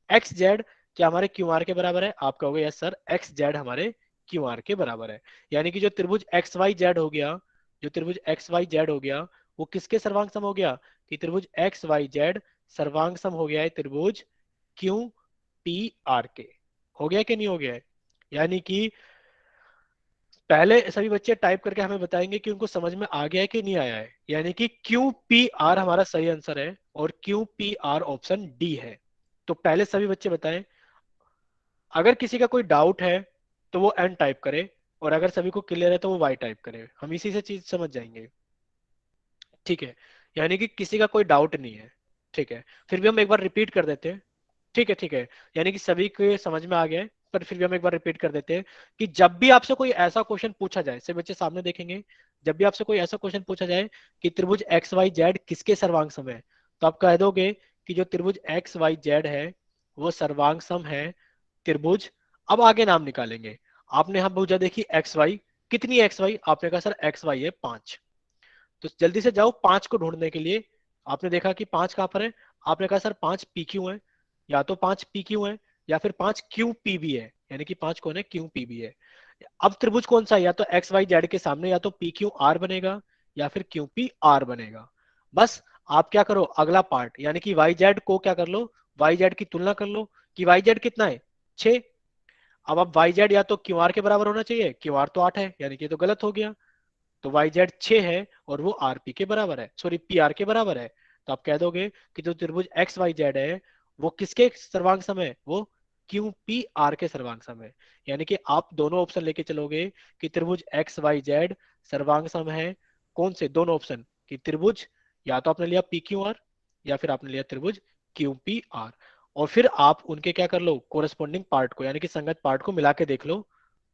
एक्स जेड क्या हमारे क्यू आर के बराबर है? आप कहोगे यस सर एक्स जेड हमारे क्यू आर के बराबर है। यानी कि जो त्रिभुज एक्स वाई जेड हो गया, जो त्रिभुज एक्स वाई जेड हो गया, वो किसके सर्वांग सम हो गया? कि त्रिभुज एक्स वाई जेड सर्वांग सम हो गया है त्रिभुज क्यू पी आर के। हो गया कि नहीं हो गया है? यानी कि पहले सभी बच्चे टाइप करके हमें बताएंगे कि उनको समझ में आ गया है कि नहीं आया है। यानी कि क्यू पी आर हमारा सही आंसर है, और Q P R option D है। तो पहले सभी बच्चे बताएं। अगर किसी का कोई डाउट है तो वो एन टाइप करे, और अगर सभी को क्लियर है तो वो वाई टाइप करे। हम इसी से चीज समझ जाएंगे। ठीक है, यानी कि किसी का कोई डाउट नहीं है। ठीक है, फिर भी हम एक बार रिपीट कर देते हैं। ठीक है, ठीक है। यानी कि सभी को समझ में आ गया है, पर फिर भी हम एक बार रिपीट कर देते हैं कि जब भी आपसे कोई ऐसा क्वेश्चन पूछा जाए, से बच्चे सामने देखेंगे, जब भी आपसे कोई ऐसा क्वेश्चन पूछा जाए कि त्रिभुज एक्स वाई जेड किसके सर्वांग सम है, तो आप कह दोगे कि जो त्रिभुज एक्स वाई जेड है वो सर्वांग सम है त्रिभुज। अब आगे नाम निकालेंगे। आपने यहां भुजा देखी एक्स वाई, कितनी एक्स वाई? आपने कहा सर एक्स वाई है 5। तो जल्दी से जाओ 5 को ढूंढने के लिए। आपने देखा कि 5 कहां पर है? आपने कहा सर 5 पी क्यू है, या तो 5 पी क्यू है या फिर 5 क्यू पी भी है। यानी कि 5 कौन है? क्यू पी भी है। अब त्रिभुज कौन सा है? या तो एक्स वाई जेड के सामने या तो पी क्यू आर बनेगा या फिर क्यू पी आर बनेगा। बस आप क्या करो, अगला पार्ट यानी कि वाई जेड को क्या कर लो, वाई जेड की तुलना कर लो कि वाई जेड कितना है? 6। अब वाई जेड या तो क्यू आर के बराबर होना चाहिए, क्यू आर तो 8 है, यानी कि ये तो गलत हो गया। तो वाई जेड 6 है और वो आरपी के बराबर है, सॉरी पी आर के बराबर है। तो आप कह दोगे कि जो त्रिभुज एक्स वाई जेड है वो किसके सर्वांग सम है? वो क्यू पी आर के सर्वांग सम है। यानी कि आप दोनों ऑप्शन लेके चलोगे कि त्रिभुज एक्स वाई जेड सर्वांग सम है कौन से? दोनों ऑप्शन कि त्रिभुज या तो आपने लिया पी क्यू आर या फिर आपने लिया त्रिभुज क्यू पी आर। और फिर आप उनके क्या कर लो, कोरेस्पॉन्डिंग पार्ट को यानी कि संगत पार्ट को मिला के देख लो,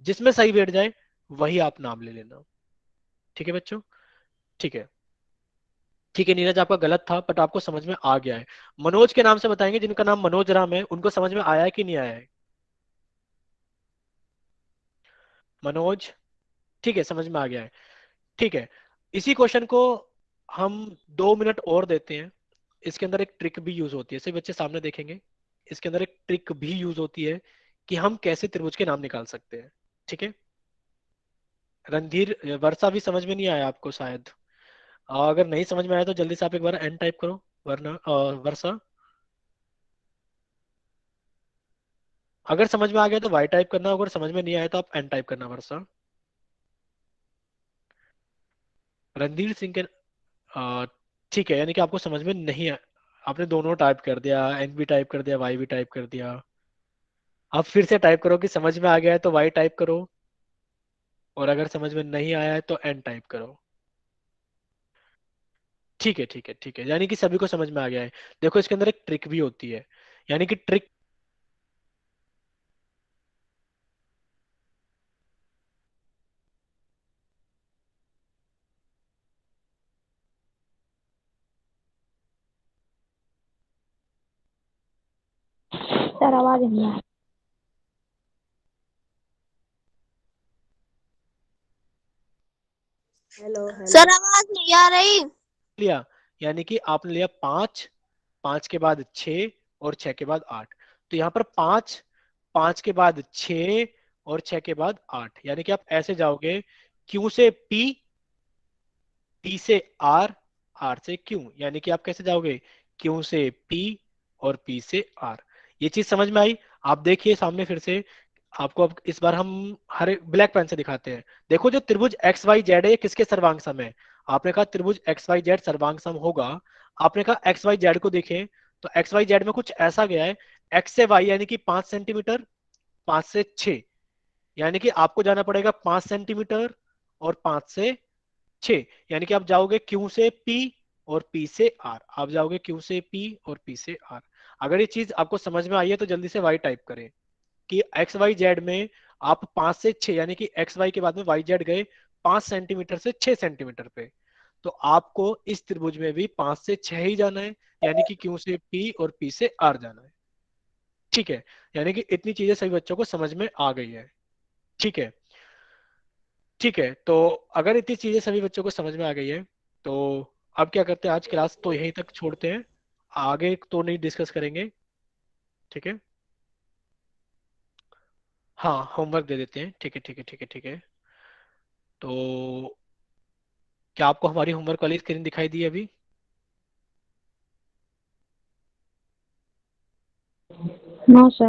जिसमें सही बैठ जाए वही आप नाम ले लेना। ठीक है बच्चों? ठीक है। ठीक है नीरज, आपका गलत था बट आपको समझ में आ गया है। मनोज के नाम से बताएंगे, जिनका नाम मनोज राम है, उनको समझ में आया है कि नहीं आया है? मनोज, ठीक है समझ में आ गया है। ठीक है, इसी क्वेश्चन को हम 2 मिनट और देते हैं। इसके अंदर एक ट्रिक भी यूज होती है, सभी बच्चे सामने देखेंगे। इसके अंदर एक ट्रिक भी यूज होती है कि हम कैसे त्रिभुज के नाम निकाल सकते हैं। ठीक है, रणधीर, वर्षा भी समझ में नहीं आया आपको शायद? अगर नहीं समझ में आया तो जल्दी से आप एक बार एन टाइप करो, वरना वर्षा। अगर समझ में आ गया तो वाई टाइप करना, अगर समझ में नहीं आया तो आप एन टाइप करना वर्षा। रणधीर सिंह के अ, ठीक है, यानी कि आपको समझ में नहीं आया। आपने दोनों टाइप कर दिया, एन भी टाइप कर दिया, वाई भी टाइप कर दिया। आप फिर से टाइप करो कि समझ में आ गया है तो वाई टाइप करो, और अगर समझ में नहीं आया है तो एन टाइप करो। ठीक है ठीक है ठीक है, यानी कि सभी को समझ में आ गया है। देखो इसके अंदर एक ट्रिक भी होती है, यानी कि ट्रिक। सर आवाज नहीं आ हेलो हेलो। सर आवाज नहीं आ रही। लिया, यानी कि आपने लिया 5, 5 के बाद 6, और 6 के बाद 8। तो यहाँ पर 5, 5 के बाद 6, और 6 के बाद 8, यानी कि आप ऐसे जाओगे, क्यू से पी, पी से आर, आर से क्यू, यानी कि आप कैसे जाओगे, क्यू से पी और पी से आर। ये चीज समझ में आई? आप देखिए सामने फिर से, आपको अब इस बार हम हरे ब्लैक पेन से दिखाते हैं। देखो जो त्रिभुज एक्स वाई जेड है, ये किसके सर्वांग सम है? आपने कहा त्रिभुज एक्स वाई जेड सर्वांग सम होगा। आपने कहा एक्स वाई जेड को देखें, तो एक्स वाई जेड में कुछ ऐसा गया है, एक्स से वाई यानी कि 5 सेंटीमीटर, 5 से 6, यानी कि आपको जाना पड़ेगा 5 सेंटीमीटर और 5 से 6, यानी कि आप जाओगे क्यू से पी और पी से आर, आप जाओगे क्यू से पी और पी से आर। अगर ये चीज आपको समझ में आई है तो जल्दी से वाई टाइप करें कि एक्स वाई जेड में आप 5 से 6, यानी कि एक्स वाई के बाद में वाई जेड गए 5 सेंटीमीटर से 6 सेंटीमीटर पे, तो आपको इस त्रिभुज में भी 5 से 6 ही जाना है, यानी कि क्यू से पी और पी से आर जाना है। ठीक है, यानी कि इतनी चीजें सभी बच्चों को समझ में आ गई है। ठीक है, ठीक है, तो अगर इतनी चीजें सभी बच्चों को समझ में आ गई है, तो अब क्या करते हैं, आज क्लास तो यहीं तक छोड़ते हैं, आगे तो नहीं डिस्कस करेंगे। ठीक है, हाँ होमवर्क दे देते हैं, ठीक है ठीक है ठीक है ठीक है। तो क्या आपको हमारी होमवर्क वाली स्क्रीन दिखाई दी अभी? No sir.